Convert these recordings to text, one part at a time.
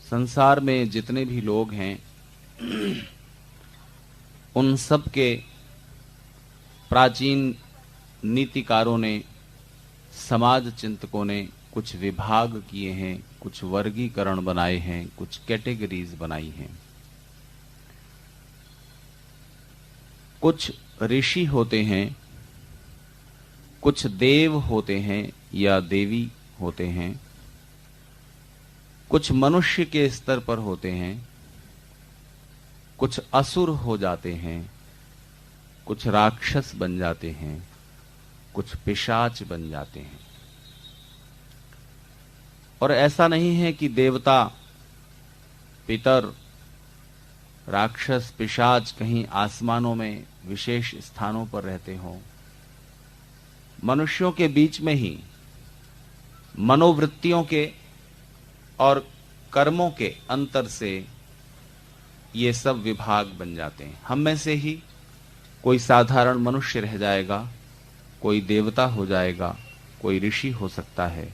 संसार में जितने भी लोग हैं उन सब के प्राचीन नीतिकारों ने, समाज चिंतकों ने कुछ विभाग किए हैं, कुछ वर्गीकरण बनाए हैं, कुछ कैटेगरीज बनाई हैं। कुछ ऋषि होते हैं, कुछ देव होते हैं या देवी होते हैं, कुछ मनुष्य के स्तर पर होते हैं, कुछ असुर हो जाते हैं, कुछ राक्षस बन जाते हैं, कुछ पिशाच बन जाते हैं। और ऐसा नहीं है कि देवता, पितर, राक्षस, पिशाच कहीं आसमानों में विशेष स्थानों पर रहते हों। मनुष्यों के बीच में ही मनोवृत्तियों के और कर्मों के अंतर से ये सब विभाग बन जाते हैं। हम में से ही कोई साधारण मनुष्य रह जाएगा, कोई देवता हो जाएगा, कोई ऋषि हो सकता है,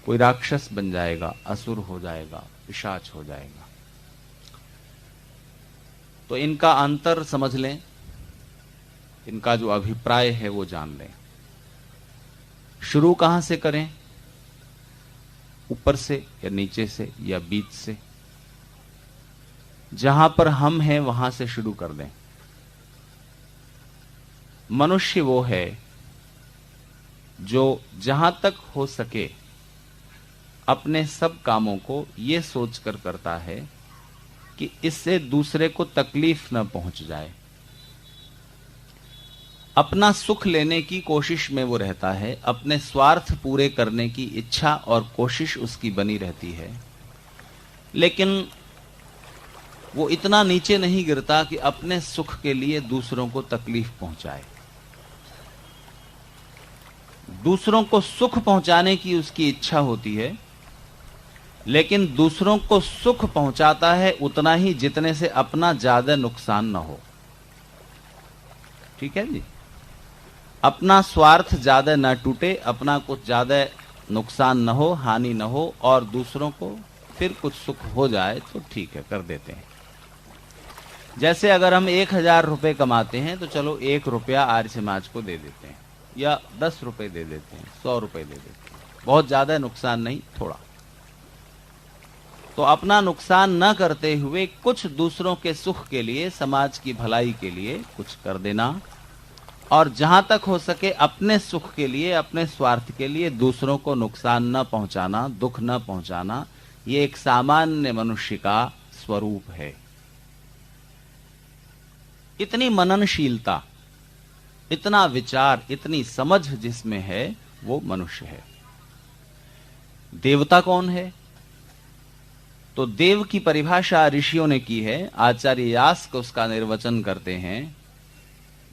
कोई राक्षस बन जाएगा, असुर हो जाएगा, पिशाच हो जाएगा। तो इनका अंतर समझ लें, इनका जो अभिप्राय है वो जान लें। शुरू कहां से करें? ऊपर से या नीचे से या बीच से? जहां पर हम हैं वहां से शुरू कर दें। मनुष्य वो है जो जहां तक हो सके अपने सब कामों को ये सोचकर करता है कि इससे दूसरे को तकलीफ न पहुंच जाए। अपना सुख लेने की कोशिश में वो रहता है, अपने स्वार्थ पूरे करने की इच्छा और कोशिश उसकी बनी रहती है, लेकिन वो इतना नीचे नहीं गिरता कि अपने सुख के लिए दूसरों को तकलीफ पहुंचाए। दूसरों को सुख पहुंचाने की उसकी इच्छा होती है, लेकिन दूसरों को सुख पहुंचाता है उतना ही जितने से अपना ज्यादा नुकसान न हो। ठीक है जी? अपना स्वार्थ ज्यादा न टूटे, अपना कुछ ज्यादा नुकसान न हो, हानि न हो, और दूसरों को फिर कुछ सुख हो जाए तो ठीक है, कर देते हैं। जैसे अगर हम 1000 रुपए कमाते हैं तो चलो 1 रुपया आर्य समाज को दे देते हैं, या 10 रुपए दे देते हैं, 100 रुपए दे देते हैं, बहुत ज्यादा नुकसान नहीं, थोड़ा। तो अपना नुकसान न करते हुए कुछ दूसरों के सुख के लिए, समाज की भलाई के लिए कुछ कर देना, और जहां तक हो सके अपने सुख के लिए, अपने स्वार्थ के लिए दूसरों को नुकसान न पहुंचाना, दुख न पहुंचाना, ये एक सामान्य मनुष्य का स्वरूप है। इतनी मननशीलता, इतना विचार, इतनी समझ जिसमें है वो मनुष्य है। देवता कौन है? तो देव की परिभाषा ऋषियों ने की है। आचार्य यास्क उसका निर्वचन करते हैं,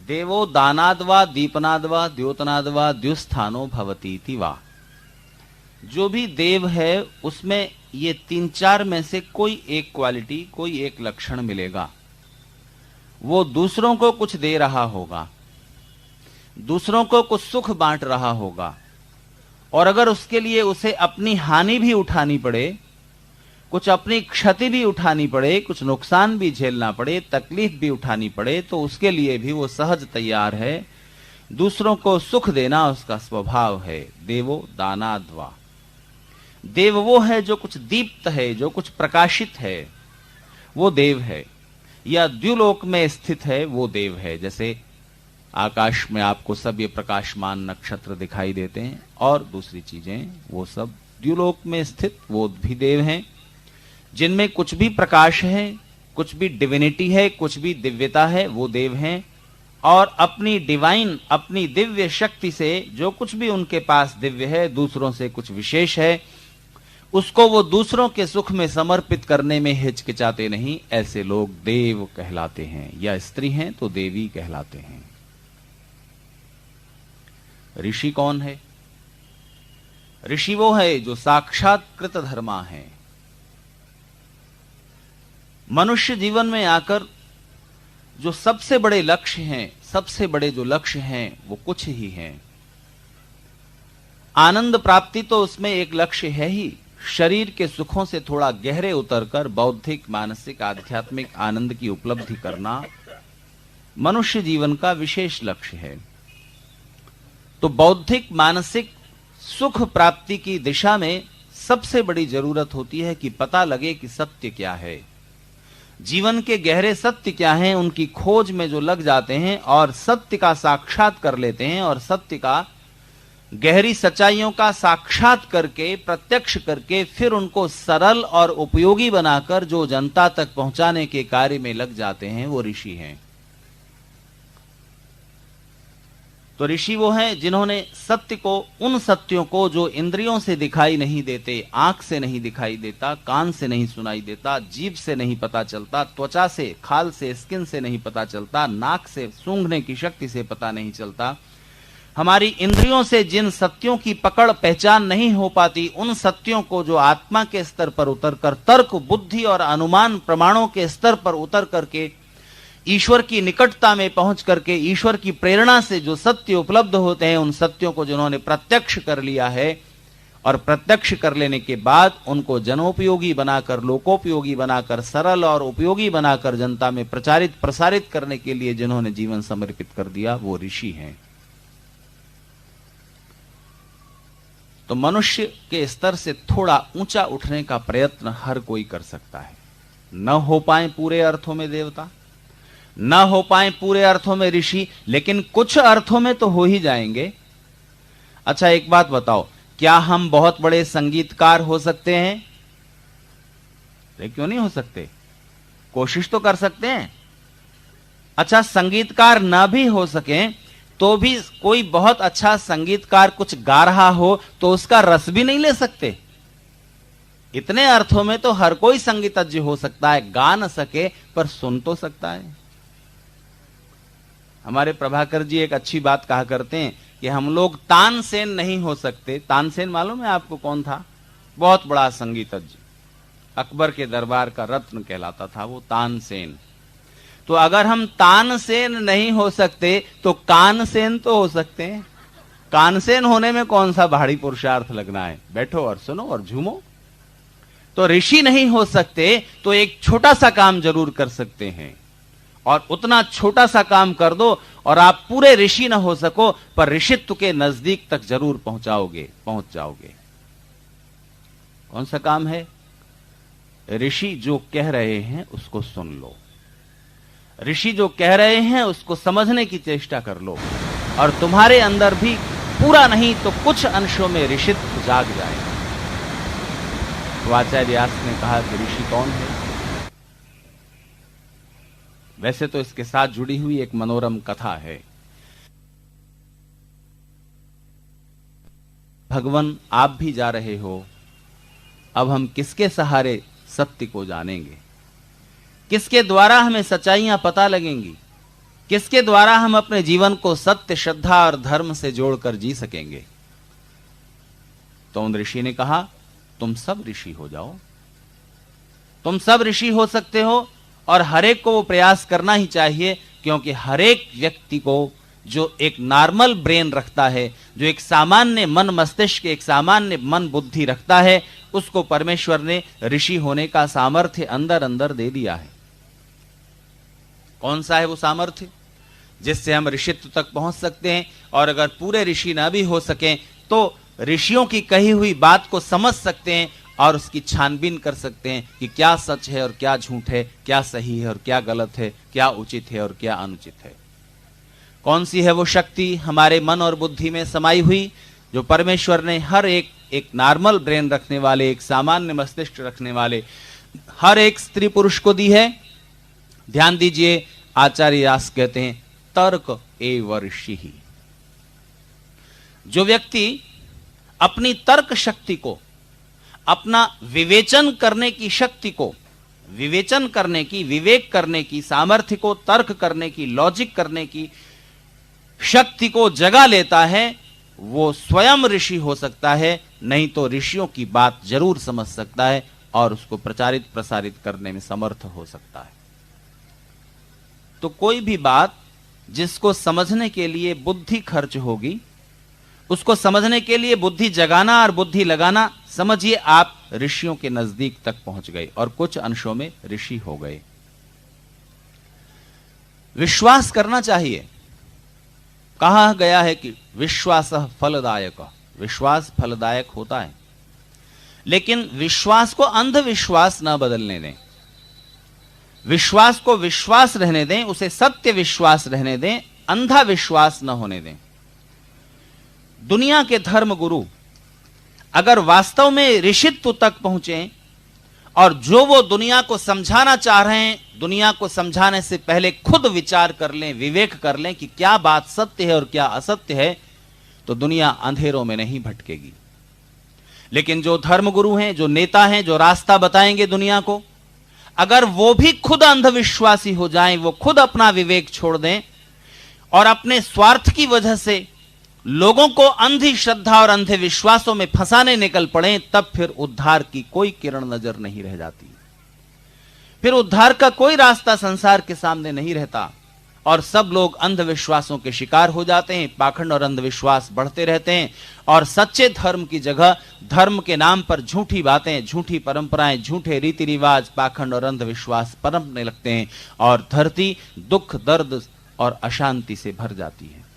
देवो दानाद्वा दीपनाद्वा द्योतनाद्वा द्युस्थानो भवतीति वा। जो भी देव है उसमें ये 3-4 में से कोई एक क्वालिटी, कोई एक लक्षण मिलेगा। वो दूसरों को कुछ दे रहा होगा, दूसरों को कुछ सुख बांट रहा होगा, और अगर उसके लिए उसे अपनी हानि भी उठानी पड़े, कुछ अपनी क्षति भी उठानी पड़े, कुछ नुकसान भी झेलना पड़े, तकलीफ भी उठानी पड़े, तो उसके लिए भी वो सहज तैयार है। दूसरों को सुख देना उसका स्वभाव है। देवो दानाद्वा। देव वो है जो कुछ दीप्त है, जो कुछ प्रकाशित है, वो देव है। या द्युलोक में स्थित है, वो देव है। जैसे आकाश में आपको सब ये प्रकाशमान नक्षत्र दिखाई देते हैं और दूसरी चीजें, वो सब द्युलोक में स्थित वो भी देव हैं, जिनमें कुछ भी प्रकाश है, कुछ भी डिविनिटी है, कुछ भी दिव्यता है, वो देव हैं। और अपनी डिवाइन, अपनी दिव्य शक्ति से जो कुछ भी उनके पास दिव्य है, दूसरों से कुछ विशेष है, उसको वो दूसरों के सुख में समर्पित करने में हिचकिचाते नहीं। ऐसे लोग देव कहलाते हैं, या स्त्री हैं तो देवी कहलाते हैं। ऋषि कौन है? ऋषि वो है जो साक्षात कृतधर्मा है। मनुष्य जीवन में आकर जो सबसे बड़े लक्ष्य हैं, सबसे बड़े जो लक्ष्य हैं वो कुछ ही हैं। आनंद प्राप्ति तो उसमें एक लक्ष्य है ही, शरीर के सुखों से थोड़ा गहरे उतरकर बौद्धिक, मानसिक, आध्यात्मिक आनंद की उपलब्धि करना मनुष्य जीवन का विशेष लक्ष्य है। तो बौद्धिक, मानसिक सुख प्राप्ति की दिशा में सबसे बड़ी जरूरत होती है कि पता लगे कि सत्य क्या है, जीवन के गहरे सत्य क्या हैं, उनकी खोज में जो लग जाते हैं और सत्य का साक्षात कर लेते हैं और सत्य का, गहरी सच्चाइयों का साक्षात करके, प्रत्यक्ष करके फिर उनको सरल और उपयोगी बनाकर जो जनता तक पहुंचाने के कार्य में लग जाते हैं, वो ऋषि हैं। तो ऋषि वो हैं जिन्होंने सत्य को, उन सत्यों को जो इंद्रियों से दिखाई नहीं देते, आंख से नहीं दिखाई देता, कान से नहीं सुनाई देता, जीभ से नहीं पता चलता, त्वचा से, खाल से, स्किन से नहीं पता चलता, नाक से, सूंघने की शक्ति से पता नहीं चलता, हमारी इंद्रियों से जिन सत्यों की पकड़ पहचान नहीं हो पाती, उन सत्यों को जो आत्मा के स्तर पर उतरकर, तर्क, बुद्धि और अनुमान प्रमाणों के स्तर पर उतर करके, ईश्वर की निकटता में पहुंच करके, ईश्वर की प्रेरणा से जो सत्य उपलब्ध होते हैं, उन सत्यों को जिन्होंने प्रत्यक्ष कर लिया है और प्रत्यक्ष कर लेने के बाद उनको जनोपयोगी बनाकर, लोकोपयोगी बनाकर, सरल और उपयोगी बनाकर जनता में प्रचारित, प्रसारित करने के लिए जिन्होंने जीवन समर्पित कर दिया, वो ऋषि हैं। तो मनुष्य के स्तर से थोड़ा ऊंचा उठने का प्रयत्न हर कोई कर सकता है। न हो पाए पूरे अर्थों में देवता, न हो पाए पूरे अर्थों में ऋषि, लेकिन कुछ अर्थों में तो हो ही जाएंगे। अच्छा, एक बात बताओ, क्या हम बहुत बड़े संगीतकार हो सकते हैं? क्यों नहीं हो सकते? कोशिश तो कर सकते हैं। अच्छा, संगीतकार ना भी हो सके तो भी कोई बहुत अच्छा संगीतकार कुछ गा रहा हो तो उसका रस भी नहीं ले सकते। इतने अर्थों में तो हर कोई संगीतज्ञ हो सकता है, गा न सके पर सुन तो सकता है। हमारे प्रभाकर जी एक अच्छी बात कहा करते हैं कि हम लोग तानसेन नहीं हो सकते। तानसेन मालूम है आपको कौन था? बहुत बड़ा संगीतज्ञ, अकबर के दरबार का रत्न कहलाता था वो, तानसेन। तो अगर हम तानसेन नहीं हो सकते तो कानसेन तो हो सकते हैं। कानसेन होने में कौन सा भारी पुरुषार्थ लगना है, बैठो और सुनो और झूमो। तो ऋषि नहीं हो सकते तो एक छोटा सा काम जरूर कर सकते हैं, और उतना छोटा सा काम कर दो और आप पूरे ऋषि न हो सको पर ऋषित्व के नजदीक तक जरूर पहुंच जाओगे। कौन सा काम है? ऋषि जो कह रहे हैं उसको सुन लो, ऋषि जो कह रहे हैं उसको समझने की चेष्टा कर लो, और तुम्हारे अंदर भी पूरा नहीं तो कुछ अंशों में ऋषित्व जाग जाएगा। तो आचार्य व्यास ने कहा कि ऋषि कौन है? वैसे तो इसके साथ जुड़ी हुई एक मनोरम कथा है। भगवान, आप भी जा रहे हो, अब हम किसके सहारे सत्य को जानेंगे? किसके द्वारा हमें सच्चाइयां पता लगेंगी? किसके द्वारा हम अपने जीवन को सत्य, श्रद्धा और धर्म से जोड़कर जी सकेंगे? तो उन ऋषि ने कहा, तुम सब ऋषि हो जाओ, तुम सब ऋषि हो सकते हो, और हरेक को वो प्रयास करना ही चाहिए, क्योंकि हरेक व्यक्ति को जो एक नॉर्मल ब्रेन रखता है, जो एक सामान्य मन मस्तिष्क, एक सामान्य मन बुद्धि रखता है, उसको परमेश्वर ने ऋषि होने का सामर्थ्य अंदर अंदर दे दिया है। कौन सा है वो सामर्थ्य जिससे हम ऋषित्व तक पहुंच सकते हैं? और अगर पूरे ऋषि ना भी हो सकें तो ऋषियों की कही हुई बात को समझ सकते हैं और उसकी छानबीन कर सकते हैं कि क्या सच है और क्या झूठ है, क्या सही है और क्या गलत है, क्या उचित है और क्या अनुचित है। कौन सी है वो शक्ति हमारे मन और बुद्धि में समाई हुई जो परमेश्वर ने हर एक नॉर्मल ब्रेन रखने वाले, एक सामान्य मस्तिष्क रखने वाले हर एक स्त्री पुरुष को दी है? ध्यान दीजिए, आचार्य व्यास कहते हैं तर्क एव ऋषि। जो व्यक्ति अपनी तर्क शक्ति को, अपना विवेचन करने की शक्ति को, विवेचन करने की, विवेक करने की सामर्थ्य को, तर्क करने की, लॉजिक करने की शक्ति को जगा लेता है, वो स्वयं ऋषि हो सकता है। नहीं तो ऋषियों की बात जरूर समझ सकता है और उसको प्रचारित प्रसारित करने में समर्थ हो सकता है। तो कोई भी बात जिसको समझने के लिए बुद्धि खर्च होगी, उसको समझने के लिए बुद्धि जगाना और बुद्धि लगाना समझिए आप ऋषियों के नजदीक तक पहुंच गए और कुछ अंशों में ऋषि हो गए। विश्वास करना चाहिए। कहा गया है कि विश्वास फलदायक, विश्वास फलदायक होता है, लेकिन विश्वास को अंधविश्वास न बदलने दें। विश्वास को विश्वास रहने दें, उसे सत्य विश्वास रहने दें, अंधा विश्वास न होने दें। दुनिया के धर्म गुरु अगर वास्तव में ऋषित्व तक पहुंचे और जो वो दुनिया को समझाना चाह रहे हैं, दुनिया को समझाने से पहले खुद विचार कर लें, विवेक कर लें कि क्या बात सत्य है और क्या असत्य है, तो दुनिया अंधेरों में नहीं भटकेगी। लेकिन जो धर्मगुरु हैं, जो नेता हैं, जो रास्ता बताएंगे दुनिया को, अगर वो भी खुद अंधविश्वासी हो जाएं, वो खुद अपना विवेक छोड़ दें और अपने स्वार्थ की वजह से लोगों को अंधी श्रद्धा और अंधे विश्वासों में फंसाने निकल पड़े, तब फिर उद्धार की कोई किरण नजर नहीं रह जाती। फिर उद्धार का कोई रास्ता संसार के सामने नहीं रहता और सब लोग अंधविश्वासों के शिकार हो जाते हैं। पाखंड और अंधविश्वास बढ़ते रहते हैं और सच्चे धर्म की जगह धर्म के नाम पर झूठी बातें, झूठी परंपराएं, झूठे रीति रिवाज, पाखंड और अंधविश्वास पनपने लगते हैं और धरती दुख, दर्द और अशांति से भर जाती है।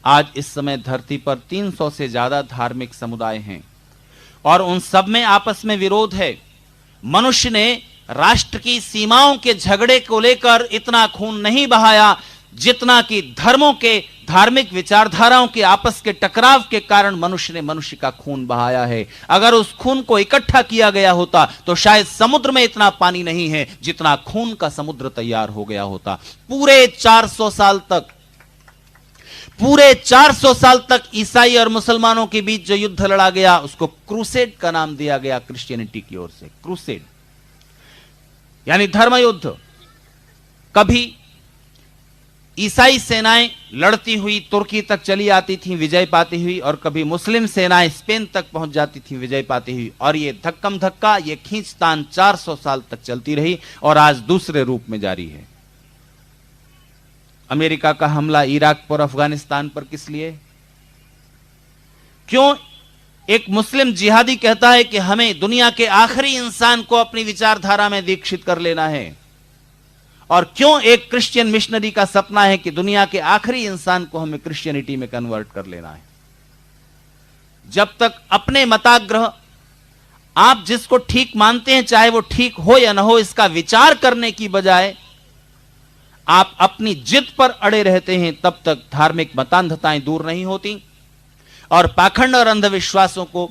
आज इस समय धरती पर 300 से ज्यादा धार्मिक समुदाय हैं और उन सब में आपस में विरोध है। मनुष्य ने राष्ट्र की सीमाओं के झगड़े को लेकर इतना खून नहीं बहाया जितना कि धर्मों के, धार्मिक विचारधाराओं के आपस के टकराव के कारण मनुष्य ने मनुष्य का खून बहाया है। अगर उस खून को इकट्ठा किया गया होता तो शायद समुद्र में इतना पानी नहीं है जितना खून का समुद्र तैयार हो गया होता। पूरे 400 साल तक ईसाई और मुसलमानों के बीच जो युद्ध लड़ा गया उसको क्रूसेड का नाम दिया गया क्रिश्चियनिटी की ओर से। क्रूसेड यानी धर्म युद्ध। कभी ईसाई सेनाएं लड़ती हुई तुर्की तक चली आती थीं विजय पाती हुई, और कभी मुस्लिम सेनाएं स्पेन तक पहुंच जाती थीं विजय पाती हुई, और ये धक्कम धक्का, ये खींचतान 400 साल तक चलती रही और आज दूसरे रूप में जारी है। अमेरिका का हमला इराक पर, अफगानिस्तान पर किस लिए? क्यों एक मुस्लिम जिहादी कहता है कि हमें दुनिया के आखिरी इंसान को अपनी विचारधारा में दीक्षित कर लेना है, और क्यों एक क्रिश्चियन मिशनरी का सपना है कि दुनिया के आखिरी इंसान को हमें क्रिश्चियनिटी में कन्वर्ट कर लेना है? जब तक अपने मताग्रह, आप जिसको ठीक मानते हैं चाहे वो ठीक हो या ना हो, इसका विचार करने की बजाय आप अपनी जिद पर अड़े रहते हैं, तब तक धार्मिक मतांधताएं दूर नहीं होती और पाखंड और अंधविश्वासों को,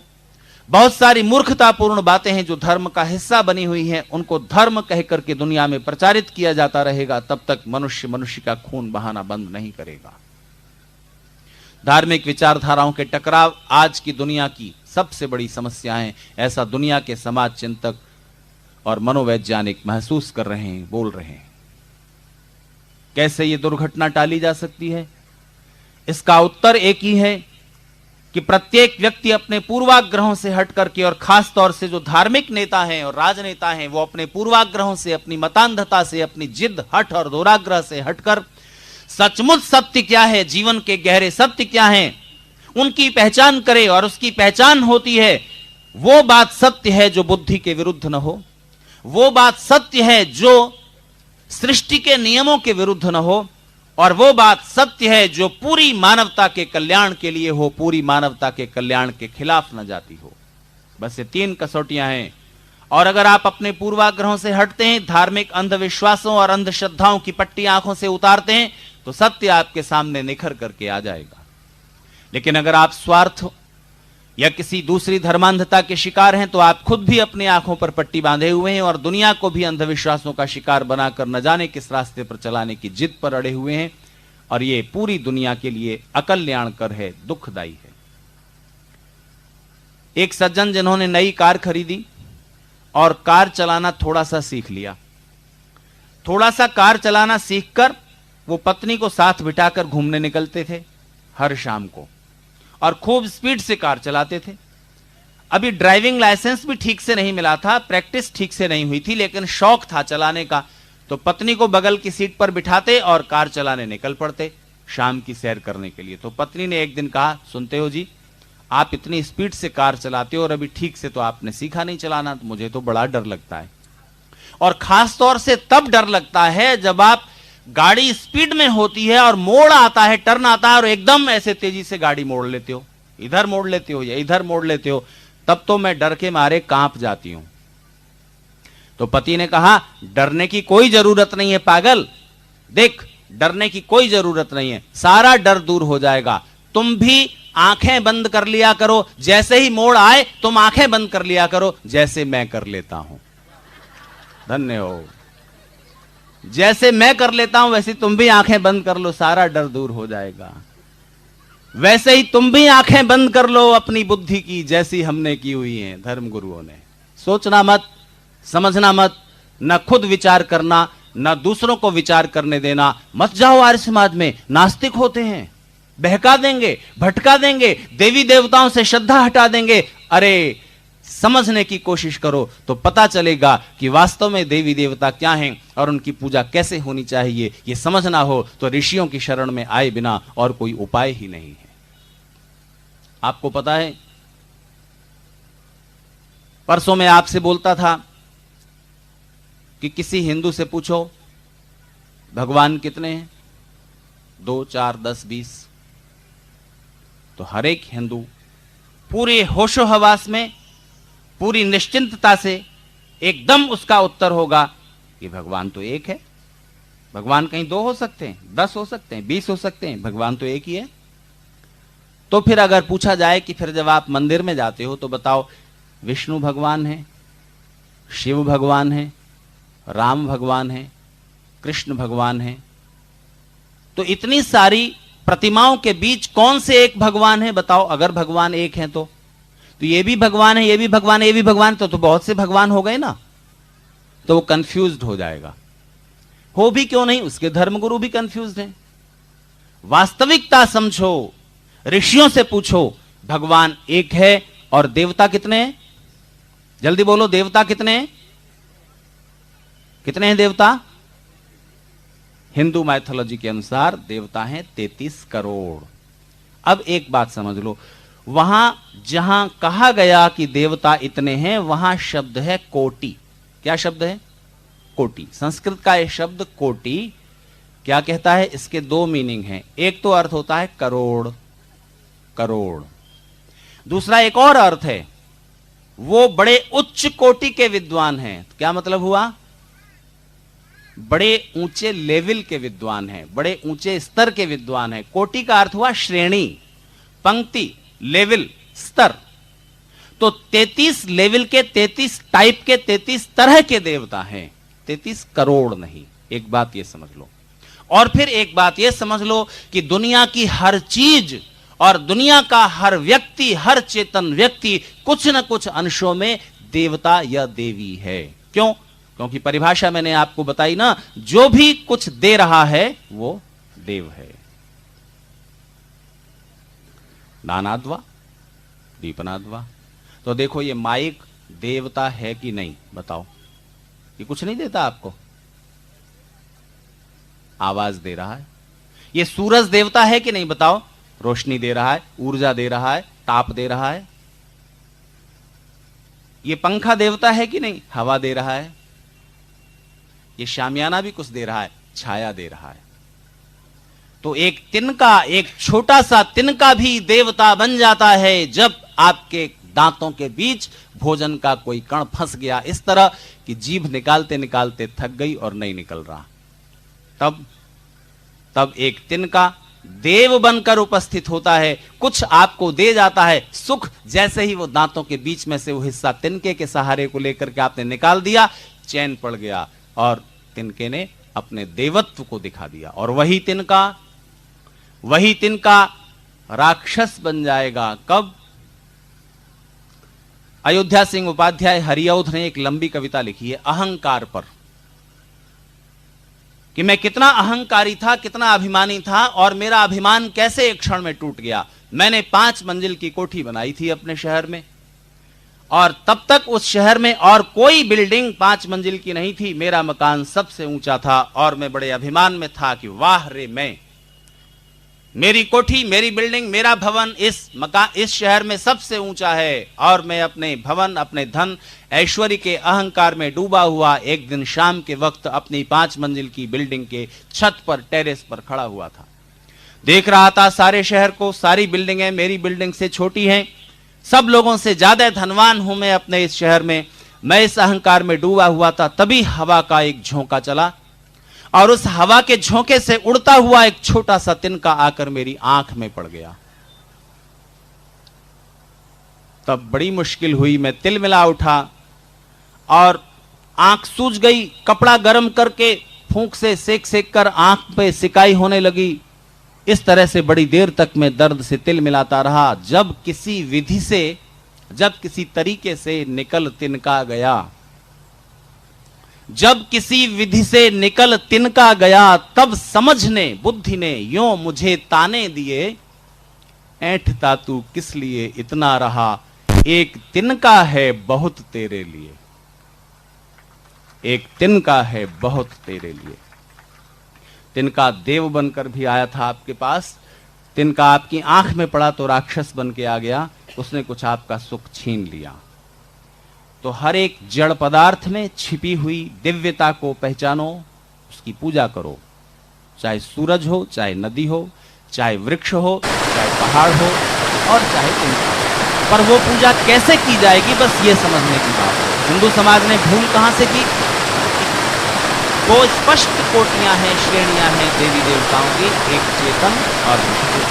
बहुत सारी मूर्खतापूर्ण बातें हैं जो धर्म का हिस्सा बनी हुई हैं, उनको धर्म कहकर के दुनिया में प्रचारित किया जाता रहेगा। तब तक मनुष्य मनुष्य का खून बहाना बंद नहीं करेगा। धार्मिक विचारधाराओं के टकराव आज की दुनिया की सबसे बड़ी समस्या है, ऐसा दुनिया के समाज चिंतक और मनोवैज्ञानिक महसूस कर रहे हैं, बोल रहे हैं। कैसे ये दुर्घटना टाली जा सकती है? इसका उत्तर एक ही है कि प्रत्येक व्यक्ति अपने पूर्वाग्रहों से हट करके, और खास तौर से जो धार्मिक नेता हैं और राजनेता हैं, वो अपने पूर्वाग्रहों से, अपनी मतांधता से, अपनी जिद, हट और दुराग्रह से हटकर सचमुच सत्य क्या है, जीवन के गहरे सत्य क्या हैं, उनकी पहचान करे। और उसकी पहचान होती है, वो बात सत्य है जो बुद्धि के विरुद्ध न हो, वो बात सत्य है जो सृष्टि के नियमों के विरुद्ध न हो, और वो बात सत्य है जो पूरी मानवता के कल्याण के लिए हो, पूरी मानवता के कल्याण के खिलाफ न जाती हो। बस ये 3 कसौटियां हैं। और अगर आप अपने पूर्वाग्रहों से हटते हैं, धार्मिक अंधविश्वासों और अंधश्रद्धाओं की पट्टी आंखों से उतारते हैं, तो सत्य आपके सामने निखर करके आ जाएगा। लेकिन अगर आप स्वार्थ या किसी दूसरी धर्मांधता के शिकार हैं, तो आप खुद भी अपनी आंखों पर पट्टी बांधे हुए हैं और दुनिया को भी अंधविश्वासों का शिकार बनाकर न जाने किस रास्ते पर चलाने की जिद पर अड़े हुए हैं, और ये पूरी दुनिया के लिए अकल्याणकर है, दुखदायी है। एक सज्जन जिन्होंने नई कार खरीदी और कार चलाना थोड़ा सा सीख लिया, थोड़ा सा कार चलाना सीखकर वो पत्नी को साथ बिठाकर घूमने निकलते थे हर शाम को, और खूब स्पीड से कार चलाते थे। अभी ड्राइविंग लाइसेंस भी ठीक से नहीं मिला था, प्रैक्टिस ठीक से नहीं हुई थी, लेकिन शौक था चलाने का, तो पत्नी को बगल की सीट पर बिठाते और कार चलाने निकल पड़ते शाम की सैर करने के लिए। तो पत्नी ने एक दिन कहा, सुनते हो जी, आप इतनी स्पीड से कार चलाते हो और अभी ठीक से तो आपने सीखा नहीं चलाना, तो मुझे तो बड़ा डर लगता है। और खास तौर से तब डर लगता है जब आप गाड़ी स्पीड में होती है और मोड़ आता है, टर्न आता है और एकदम ऐसे तेजी से गाड़ी मोड़ लेते हो, इधर मोड़ लेते हो या इधर मोड़ लेते हो, तब तो मैं डर के मारे कांप जाती हूं। तो पति ने कहा, डरने की कोई जरूरत नहीं है पागल, देख डरने की कोई जरूरत नहीं है, सारा डर दूर हो जाएगा। तुम भी आंखें बंद कर लिया करो, जैसे ही मोड़ आए तुम आंखें बंद कर लिया करो, जैसे मैं कर लेता हूं। धन्य हो। जैसे मैं कर लेता हूं वैसे तुम भी आंखें बंद कर लो, सारा डर दूर हो जाएगा। वैसे ही तुम भी आंखें बंद कर लो अपनी बुद्धि की, जैसी हमने की हुई है धर्म गुरुओं ने। सोचना मत, समझना मत, न खुद विचार करना, न दूसरों को विचार करने देना। मत जाओ आर्य समाज में, नास्तिक होते हैं, बहका देंगे, भटका देंगे, देवी देवताओं से श्रद्धा हटा देंगे। अरे समझने की कोशिश करो तो पता चलेगा कि वास्तव में देवी देवता क्या हैं और उनकी पूजा कैसे होनी चाहिए। ये समझना हो तो ऋषियों की शरण में आए बिना और कोई उपाय ही नहीं है। आपको पता है, परसों मैं आपसे बोलता था कि किसी हिंदू से पूछो भगवान कितने हैं, 2, 4, 10, 20, तो हर एक हिंदू पूरे होशो हवास में, पूरी निश्चिंतता से एकदम उसका उत्तर होगा कि भगवान तो एक है। भगवान कहीं 2 हो सकते हैं, 10 हो सकते हैं, 20 हो सकते हैं, भगवान तो एक ही है। तो फिर अगर पूछा जाए कि फिर जब आप मंदिर में जाते हो तो बताओ, विष्णु भगवान है, शिव भगवान है, राम भगवान है, कृष्ण भगवान है, तो इतनी सारी प्रतिमाओं के बीच कौन से एक भगवान है बताओ। अगर भगवान एक है तो ये भी भगवान है, ये भी भगवान है, ये भी भगवान, तो बहुत से भगवान हो गए ना। तो वो कंफ्यूज्ड हो जाएगा। हो भी क्यों नहीं, उसके धर्मगुरु भी कंफ्यूज्ड हैं। वास्तविकता समझो, ऋषियों से पूछो, भगवान एक है और देवता कितने हैं? जल्दी बोलो, देवता कितने हैं? कितने हैं देवता? हिंदू माइथोलॉजी के अनुसार देवता हैं 33 करोड़। अब एक बात समझ लो, वहां जहां कहा गया कि देवता इतने हैं, वहां शब्द है कोटि। क्या शब्द है? कोटि। संस्कृत का यह शब्द कोटि क्या कहता है? इसके 2 मीनिंग हैं। एक तो अर्थ होता है करोड़, करोड़। दूसरा एक और अर्थ है, वो बड़े उच्च कोटि के विद्वान हैं। क्या मतलब हुआ? बड़े ऊंचे लेवल के विद्वान हैं, बड़े ऊंचे स्तर के विद्वान हैं। कोटि का अर्थ हुआ श्रेणी, पंक्ति, लेवल, स्तर। तो 33 लेवल के, 33 टाइप के, 33 तरह के देवता हैं, 33 करोड़ नहीं। एक बात यह समझ लो। और फिर एक बात यह समझ लो कि दुनिया की हर चीज और दुनिया का हर व्यक्ति, हर चेतन व्यक्ति कुछ न कुछ अंशों में देवता या देवी है। क्यों? क्योंकि परिभाषा मैंने आपको बताई ना, जो भी कुछ दे रहा है वो देव है। दानाद्वा दीपनाद्वा। तो देखो, ये माइक देवता है कि नहीं बताओ? ये कुछ नहीं देता आपको, आवाज दे रहा है। ये सूरज देवता है कि नहीं बताओ? रोशनी दे रहा है, ऊर्जा दे रहा है, ताप दे रहा है। ये पंखा देवता है कि नहीं? हवा दे रहा है। ये शामियाना भी कुछ दे रहा है, छाया दे रहा है। तो एक तिनका, एक छोटा सा तिनका भी देवता बन जाता है जब आपके दांतों के बीच भोजन का कोई कण फंस गया, इस तरह कि जीभ निकालते निकालते थक गई और नहीं निकल रहा। तब एक तिनका देव बनकर उपस्थित होता है, कुछ आपको दे जाता है सुख। जैसे ही वो दांतों के बीच में से वो हिस्सा तिनके के सहारे को लेकर के आपने निकाल दिया, चैन पड़ गया और तिनके ने अपने देवत्व को दिखा दिया। और वही तिनका राक्षस बन जाएगा। कब? अयोध्या सिंह उपाध्याय हरिऔध ने एक लंबी कविता लिखी है अहंकार पर, कि मैं कितना अहंकारी था, कितना अभिमानी था और मेरा अभिमान कैसे एक क्षण में टूट गया। मैंने 5 मंजिल की कोठी बनाई थी अपने शहर में, और तब तक उस शहर में और कोई बिल्डिंग 5 मंजिल की नहीं थी। मेरा मकान सबसे ऊंचा था और मैं बड़े अभिमान में था कि वाह रे मैं। मेरी कोठी, मेरी बिल्डिंग, मेरा भवन इस शहर में सबसे ऊंचा है और मैं अपने भवन, अपने धन, ऐश्वर्य के अहंकार में डूबा हुआ एक दिन शाम के वक्त अपनी 5 मंजिल की बिल्डिंग के छत पर, टेरेस पर खड़ा हुआ था। देख रहा था सारे शहर को, सारी बिल्डिंगें मेरी बिल्डिंग से छोटी हैं, सब लोगों से ज्यादा धनवान हूं मैं अपने इस शहर में। मैं इस अहंकार में डूबा हुआ था, तभी हवा का एक झोंका चला और उस हवा के झोंके से उड़ता हुआ एक छोटा सा तिनका आकर मेरी आंख में पड़ गया। तब बड़ी मुश्किल हुई, मैं तिलमिला उठा और आंख सूज गई। कपड़ा गर्म करके फूंक से सेक कर आंख पे सिकाई होने लगी। इस तरह से बड़ी देर तक मैं दर्द से तिलमिलाता रहा। जब किसी तरीके से निकल तिनका गया, जब किसी विधि से निकल तिनका गया, तब समझने बुद्धि ने यूं मुझे ताने दिए, ऐंठता तू किस लिए इतना रहा, एक तिनका है बहुत तेरे लिए, एक तिनका है बहुत तेरे लिए। तिनका देव बनकर भी आया था आपके पास, तिनका आपकी आंख में पड़ा तो राक्षस बन के आ गया, उसने कुछ आपका सुख छीन लिया। तो हर एक जड़ पदार्थ में छिपी हुई दिव्यता को पहचानो, उसकी पूजा करो, चाहे सूरज हो, चाहे नदी हो, चाहे वृक्ष हो, चाहे पहाड़ हो और चाहे तिनका। पर वो पूजा कैसे की जाएगी, बस ये समझने की बात है। हिंदू समाज ने भूल कहां से की? वो स्पष्ट कोटियां हैं, श्रेणियां हैं देवी देवताओं की, एक चेतन और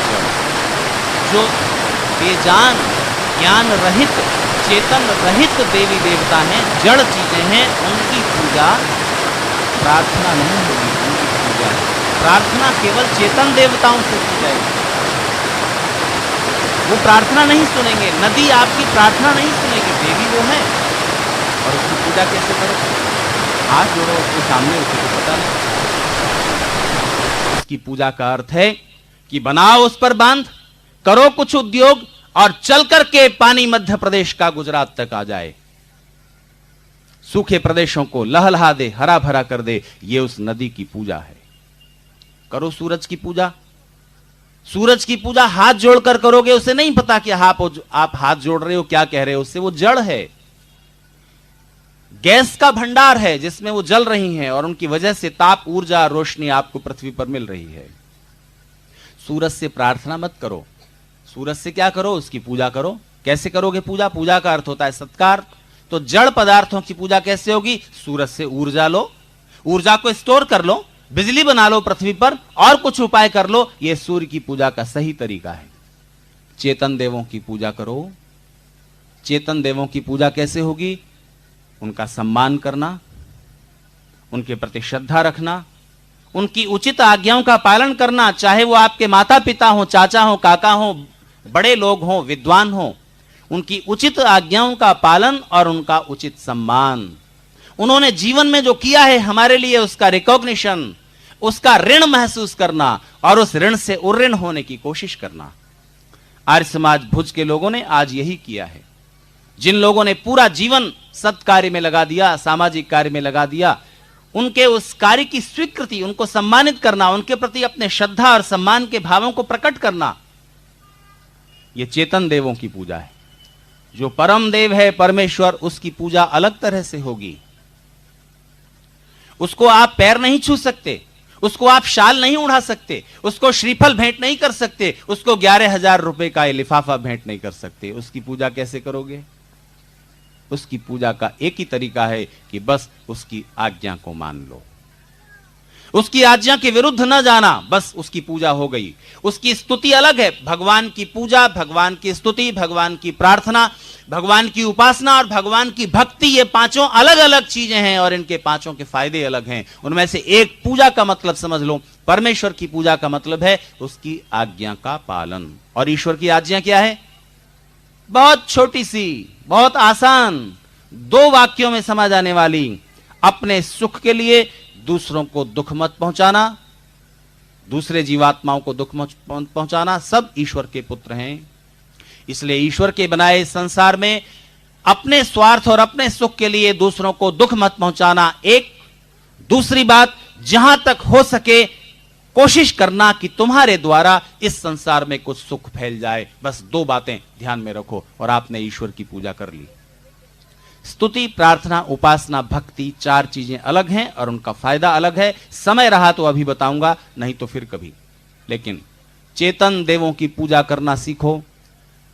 जड़। जो बेजान, ज्ञान रहित, चेतन रहित देवी देवता हैं, जड़ चीजें हैं, उनकी पूजा प्रार्थना नहीं होगी। उनकी पूजा प्रार्थना केवल चेतन देवताओं से की जाएगी। वो प्रार्थना नहीं सुनेंगे, नदी आपकी प्रार्थना नहीं सुनेगी, देवी वो है। और उसकी पूजा कैसे करो? हाथ जोड़ो उसके सामने, उसे तो पता नहीं। इसकी पूजा का अर्थ है कि बनाओ उस पर बांध, करो कुछ उद्योग और चल करके पानी मध्य प्रदेश का गुजरात तक आ जाए, सूखे प्रदेशों को लहलहा दे, हरा भरा कर दे। ये उस नदी की पूजा है। करो सूरज की पूजा। सूरज की पूजा हाथ जोड़कर करोगे, उसे नहीं पता कि आप हाथ जोड़ रहे हो, क्या कह रहे हो, उससे वो जड़ है, गैस का भंडार है जिसमें वो जल रही हैं और उनकी वजह से ताप, ऊर्जा, रोशनी आपको पृथ्वी पर मिल रही है। सूरज से प्रार्थना मत करो, सूरज से क्या करो? उसकी पूजा करो। कैसे करोगे पूजा? पूजा का अर्थ होता है सत्कार। तो जड़ पदार्थों की पूजा कैसे होगी? सूरज से ऊर्जा लो, ऊर्जा को स्टोर कर लो, बिजली बना लो पृथ्वी पर, और कुछ उपाय कर लो। यह सूर्य की पूजा का सही तरीका है। चेतन देवों की पूजा करो। चेतन देवों की पूजा कैसे होगी? उनका सम्मान करना, उनके प्रति श्रद्धा रखना, उनकी उचित आज्ञाओं का पालन करना, चाहे वो आपके माता पिता हो, चाचा हो, काका हो, बड़े लोग हो, विद्वान हो। उनकी उचित आज्ञाओं का पालन और उनका उचित सम्मान। उन्होंने जीवन में जो किया है हमारे लिए, उसका रिकॉग्निशन, उसका ऋण महसूस करना और उस ऋण से उऋण होने की कोशिश करना। आर्य समाज भुज के लोगों ने आज यही किया है। जिन लोगों ने पूरा जीवन सत्कार्य में लगा दिया, सामाजिक कार्य में लगा दिया, उनके उस कार्य की स्वीकृति, उनको सम्मानित करना, उनके प्रति अपने श्रद्धा और सम्मान के भावों को प्रकट करना, यह चेतन देवों की पूजा है। जो परम देव है परमेश्वर, उसकी पूजा अलग तरह से होगी। उसको आप पैर नहीं छू सकते, उसको आप शाल नहीं उड़ा सकते, उसको श्रीफल भेंट नहीं कर सकते, उसको 11,000 रुपए का लिफाफा भेंट नहीं कर सकते। उसकी पूजा कैसे करोगे? उसकी पूजा का एक ही तरीका है कि बस उसकी आज्ञा को मान लो, उसकी आज्ञा के विरुद्ध न जाना, बस उसकी पूजा हो गई। उसकी स्तुति अलग है। भगवान की पूजा, भगवान की स्तुति, भगवान की प्रार्थना, भगवान की उपासना और भगवान की भक्ति, ये पांचों अलग अलग चीजें हैं और इनके पांचों के फायदे अलग हैं। उनमें से एक पूजा का मतलब समझ लो, परमेश्वर की पूजा का मतलब है उसकी आज्ञा का पालन। और ईश्वर की आज्ञा क्या है? बहुत छोटी सी, बहुत आसान, 2 वाक्यों में समझ आने वाली। अपने सुख के लिए दूसरों को दुख मत पहुंचाना, दूसरे जीवात्माओं को दुख मत पहुंचाना, सब ईश्वर के पुत्र हैं। इसलिए ईश्वर के बनाए संसार में अपने स्वार्थ और अपने सुख के लिए दूसरों को दुख मत पहुंचाना एक। दूसरी बात, जहां तक हो सके कोशिश करना कि तुम्हारे द्वारा इस संसार में कुछ सुख फैल जाए। बस 2 बातें ध्यान में रखो और आपने ईश्वर की पूजा कर ली। स्तुति, प्रार्थना, उपासना, भक्ति 4 चीजें अलग हैं और उनका फायदा अलग है। समय रहा तो अभी बताऊंगा, नहीं तो फिर कभी। लेकिन चेतन देवों की पूजा करना सीखो,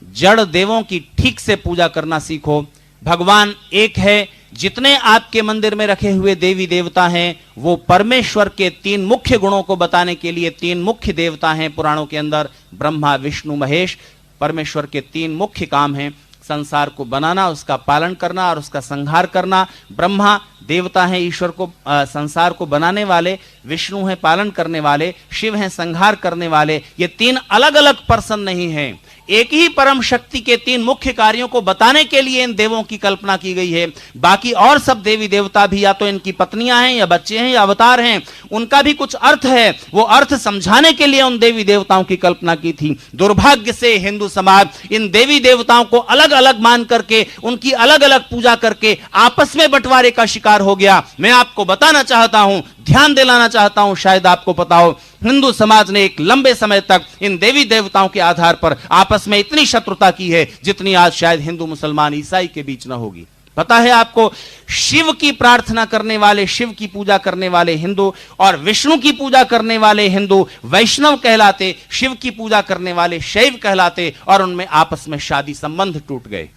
जड़ देवों की ठीक से पूजा करना सीखो। भगवान एक है। जितने आपके मंदिर में रखे हुए देवी देवता हैं वो परमेश्वर के 3 मुख्य गुणों को बताने के लिए 3 मुख्य देवता हैं पुराणों के अंदर, ब्रह्मा, विष्णु, महेश। परमेश्वर के 3 मुख्य काम हैं, संसार को बनाना, उसका पालन करना और उसका संहार करना। ब्रह्मा देवता हैं, ईश्वर को संसार को बनाने वाले, विष्णु हैं पालन करने वाले, शिव हैं संहार करने वाले। ये 3 अलग अलग पर्सन नहीं हैं, एक ही परम शक्ति के 3 मुख्य कार्यों को बताने के लिए इन देवों की कल्पना की गई है। बाकी और सब देवी देवता भी या तो इनकी पत्नियां हैं या बच्चे हैं या अवतार हैं, उनका भी कुछ अर्थ है। वो अर्थ समझाने के लिए उन देवी देवताओं की कल्पना की थी। दुर्भाग्य से हिंदू समाज इन देवी देवताओं को अलग अलग मान करके, उनकी अलग अलग पूजा करके आपस में बंटवारे का शिकार हो गया। मैं आपको बताना चाहता हूं, ध्यान दिलाना चाहता हूं, शायद आपको पता हो, हिंदू समाज ने एक लंबे समय तक इन देवी देवताओं के आधार पर आपस में इतनी शत्रुता की है जितनी आज शायद हिंदू, मुसलमान, ईसाई के बीच न होगी। पता है आपको, शिव की प्रार्थना करने वाले, शिव की पूजा करने वाले हिंदू और विष्णु की पूजा करने वाले हिंदू वैष्णव कहलाते, शिव की पूजा करने वाले शैव कहलाते, और उनमें आपस में शादी संबंध टूट गए।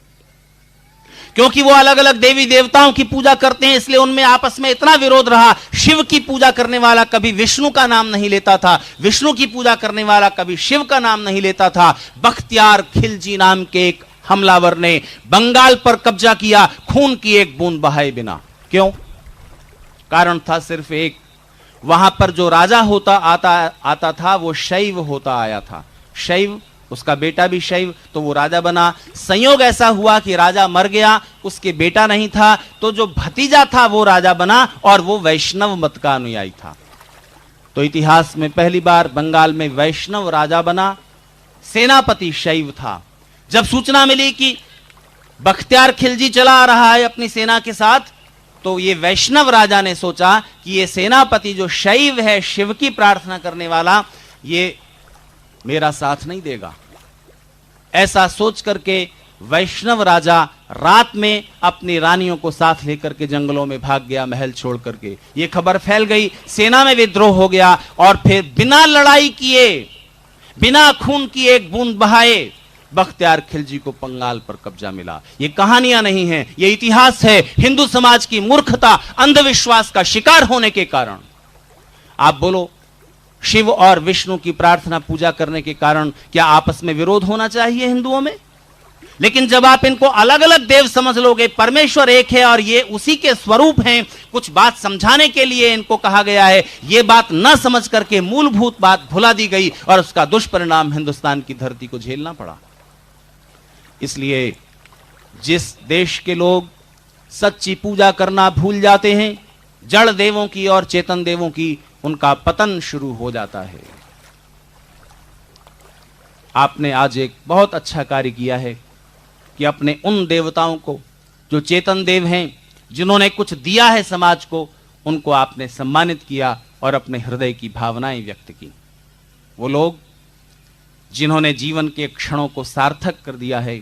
क्योंकि वो अलग अलग देवी देवताओं की पूजा करते हैं, इसलिए उनमें आपस में इतना विरोध रहा। शिव की पूजा करने वाला कभी विष्णु का नाम नहीं लेता था, विष्णु की पूजा करने वाला कभी शिव का नाम नहीं लेता था। बख्तियार खिलजी नाम के एक हमलावर ने बंगाल पर कब्जा किया, खून की एक बूंद बहाए बिना। क्यों? कारण था सिर्फ एक, वहां पर जो राजा आता था वो शैव होता आया था। शैव, उसका बेटा भी शैव, तो वो राजा बना। संयोग ऐसा हुआ कि राजा मर गया, उसके बेटा नहीं था, तो जो भतीजा था वो राजा बना और वो वैष्णव मत का अनुयायी था। तो इतिहास में पहली बार बंगाल में वैष्णव राजा बना, सेनापति शैव था। जब सूचना मिली कि बख्तियार खिलजी चला आ रहा है अपनी सेना के साथ, तो ये वैष्णव राजा ने सोचा कि ये सेनापति जो शैव है, शिव की प्रार्थना करने वाला, ये मेरा साथ नहीं देगा। ऐसा सोच करके वैष्णव राजा रात में अपनी रानियों को साथ लेकर के जंगलों में भाग गया, महल छोड़ करके। ये खबर फैल गई, सेना में विद्रोह हो गया और फिर बिना लड़ाई किए, बिना खून की एक बूंद बहाए बख्तियार खिलजी को बंगाल पर कब्जा मिला। ये कहानियां नहीं है, ये इतिहास है। हिंदू समाज की मूर्खता, अंधविश्वास का शिकार होने के कारण। आप बोलो, शिव और विष्णु की प्रार्थना पूजा करने के कारण क्या आपस में विरोध होना चाहिए हिंदुओं में? लेकिन जब आप इनको अलग अलग देव समझ लोगे, परमेश्वर एक है और ये उसी के स्वरूप हैं, कुछ बात समझाने के लिए इनको कहा गया है, ये बात न समझ करके मूलभूत बात भुला दी गई और उसका दुष्परिणाम हिंदुस्तान की धरती को झेलना पड़ा। इसलिए जिस देश के लोग सच्ची पूजा करना भूल जाते हैं, जड़ देवों की और चेतन देवों की, उनका पतन शुरू हो जाता है। आपने आज एक बहुत अच्छा कार्य किया है कि अपने उन देवताओं को जो चेतन देव हैं, जिन्होंने कुछ दिया है समाज को, उनको आपने सम्मानित किया और अपने हृदय की भावनाएं व्यक्त की। वो लोग जिन्होंने जीवन के क्षणों को सार्थक कर दिया है,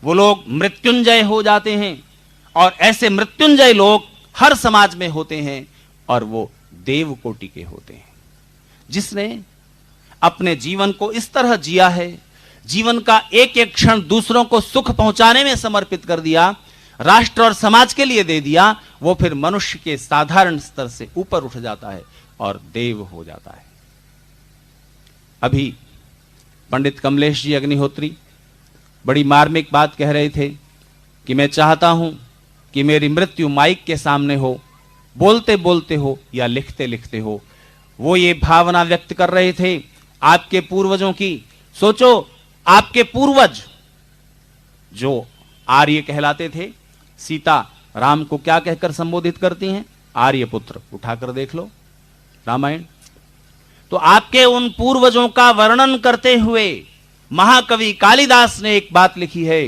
वो लोग मृत्युंजय हो जाते हैं और ऐसे मृत्युंजय लोग हर समाज में होते हैं और वो देव कोटि के होते हैं। जिसने अपने जीवन को इस तरह जिया है, जीवन का एक एक क्षण दूसरों को सुख पहुंचाने में समर्पित कर दिया, राष्ट्र और समाज के लिए दे दिया, वो फिर मनुष्य के साधारण स्तर से ऊपर उठ जाता है और देव हो जाता है। अभी पंडित कमलेश जी अग्निहोत्री बड़ी मार्मिक बात कह रहे थे कि मैं चाहता हूं कि मेरी मृत्यु माइक के सामने हो, बोलते बोलते हो या लिखते लिखते हो। वो ये भावना व्यक्त कर रहे थे आपके पूर्वजों की। सोचो, आपके पूर्वज जो आर्य कहलाते थे, सीता राम को क्या कहकर संबोधित करती हैं? आर्यपुत्र। उठाकर देख लो रामायण। तो आपके उन पूर्वजों का वर्णन करते हुए महाकवि कालिदास ने एक बात लिखी है।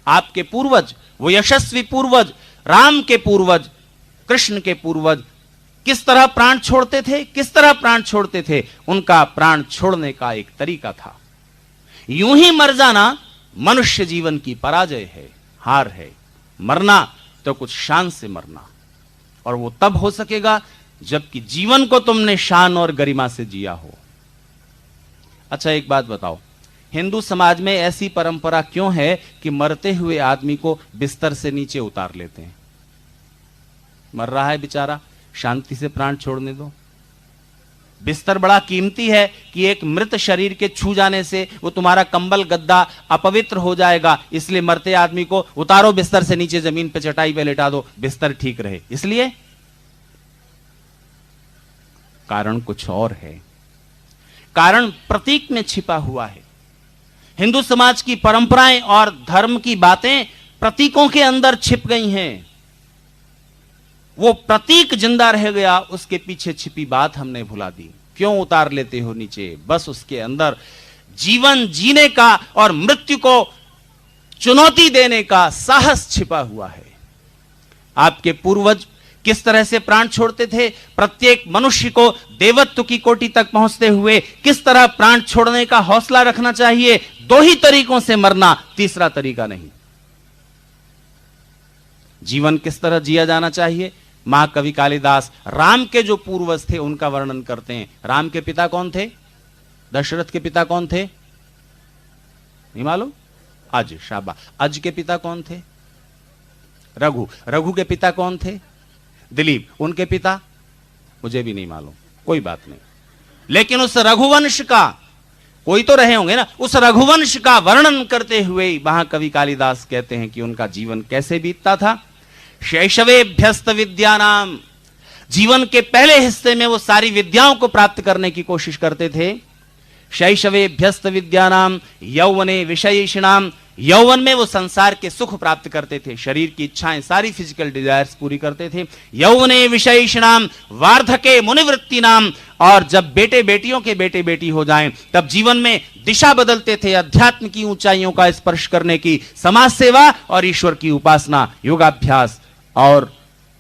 आपके पूर्वज, वो यशस्वी पूर्वज, राम के पूर्वज, कृष्ण के पूर्वज, किस तरह प्राण छोड़ते थे, किस तरह प्राण छोड़ते थे, उनका प्राण छोड़ने का एक तरीका था। यूं ही मर जाना मनुष्य जीवन की पराजय है, हार है। मरना तो कुछ शान से मरना, और वो तब हो सकेगा जबकि जीवन को तुमने शान और गरिमा से जिया हो। अच्छा एक बात बताओ, हिंदू समाज में ऐसी परंपरा क्यों है कि मरते हुए आदमी को बिस्तर से नीचे उतार लेते हैं? मर रहा है बेचारा, शांति से प्राण छोड़ने दो। बिस्तर बड़ा कीमती है कि एक मृत शरीर के छू जाने से वो तुम्हारा कंबल गद्दा अपवित्र हो जाएगा, इसलिए मरते आदमी को उतारो बिस्तर से नीचे, जमीन पे चटाई पे लेटा दो, बिस्तर ठीक रहे। इसलिए कारण कुछ और है, कारण प्रतीक में छिपा हुआ है। हिंदू समाज की परंपराएं और धर्म की बातें प्रतीकों के अंदर छिप गई हैं। वो प्रतीक जिंदा रह गया, उसके पीछे छिपी बात हमने भुला दी। क्यों उतार लेते हो नीचे? बस उसके अंदर जीवन जीने का और मृत्यु को चुनौती देने का साहस छिपा हुआ है। आपके पूर्वज किस तरह से प्राण छोड़ते थे, प्रत्येक मनुष्य को देवत्व की कोटि तक पहुंचते हुए किस तरह प्राण छोड़ने का हौसला रखना चाहिए। दो ही तरीकों से मरना, तीसरा तरीका नहीं। जीवन किस तरह जिया जाना चाहिए, महाकवि कालिदास राम के जो पूर्वज थे उनका वर्णन करते हैं। राम के पिता कौन थे? दशरथ के पिता कौन थे? नहीं मालूम? अज, शाबाश। अज के पिता कौन थे? रघु। रघु के पिता कौन थे? दिलीप। उनके पिता मुझे भी नहीं मालूम, कोई बात नहीं। लेकिन उस रघुवंश का, कोई तो रहे होंगे ना, उस रघुवंश का वर्णन करते हुए महाकवि कालिदास कहते हैं कि उनका जीवन कैसे बीतता था। शैशवेभ्यस्त विद्यानाम, जीवन के पहले हिस्से में वो सारी विद्याओं को प्राप्त करने की कोशिश करते थे। शैशवेभ्यस्त विद्यानाम यौवने विषयिषिणाम, यौवन में वो संसार के सुख प्राप्त करते थे, शरीर की इच्छाएं, सारी फिजिकल डिजायर्स पूरी करते थे। यौवने विषयिषिणाम वार्धके मुनिवृत्ति नाम, और जब बेटे बेटियों के बेटे बेटी हो जाएं तब जीवन में दिशा बदलते थे, अध्यात्म की ऊंचाइयों का स्पर्श करने की, समाज सेवा और ईश्वर की उपासना, योगाभ्यास और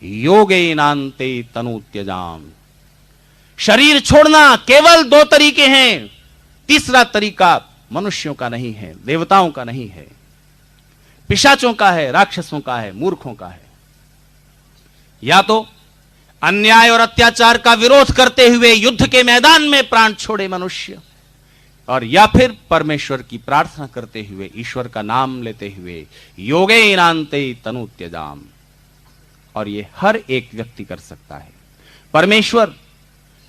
योगेनान्ते तनु त्यजाम। शरीर छोड़ना केवल दो तरीके हैं, तीसरा तरीका मनुष्यों का नहीं है, देवताओं का नहीं है, पिशाचों का है, राक्षसों का है, मूर्खों का है। या तो अन्याय और अत्याचार का विरोध करते हुए युद्ध के मैदान में प्राण छोड़े मनुष्य, और या फिर परमेश्वर की प्रार्थना करते हुए, ईश्वर का नाम लेते हुए, योगेनान्ते तनु त्यजाम। और ये हर एक व्यक्ति कर सकता है। परमेश्वर,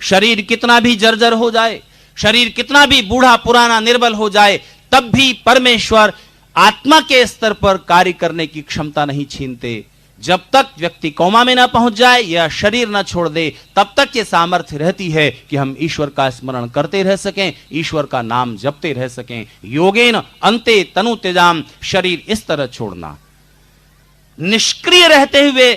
शरीर कितना भी जर्जर हो जाए, शरीर कितना भी बूढ़ा पुराना निर्बल हो जाए, तब भी परमेश्वर आत्मा के स्तर पर कार्य करने की क्षमता नहीं छीनते। जब तक व्यक्ति कोमा में ना पहुंच जाए या शरीर ना छोड़ दे, तब तक ये सामर्थ्य रहती है कि हम ईश्वर का स्मरण करते रह सकें, ईश्वर का नाम जपते रह सकें। योगेन अन्ते तनु त्यजाम, शरीर इस तरह छोड़ना। निष्क्रिय रहते हुए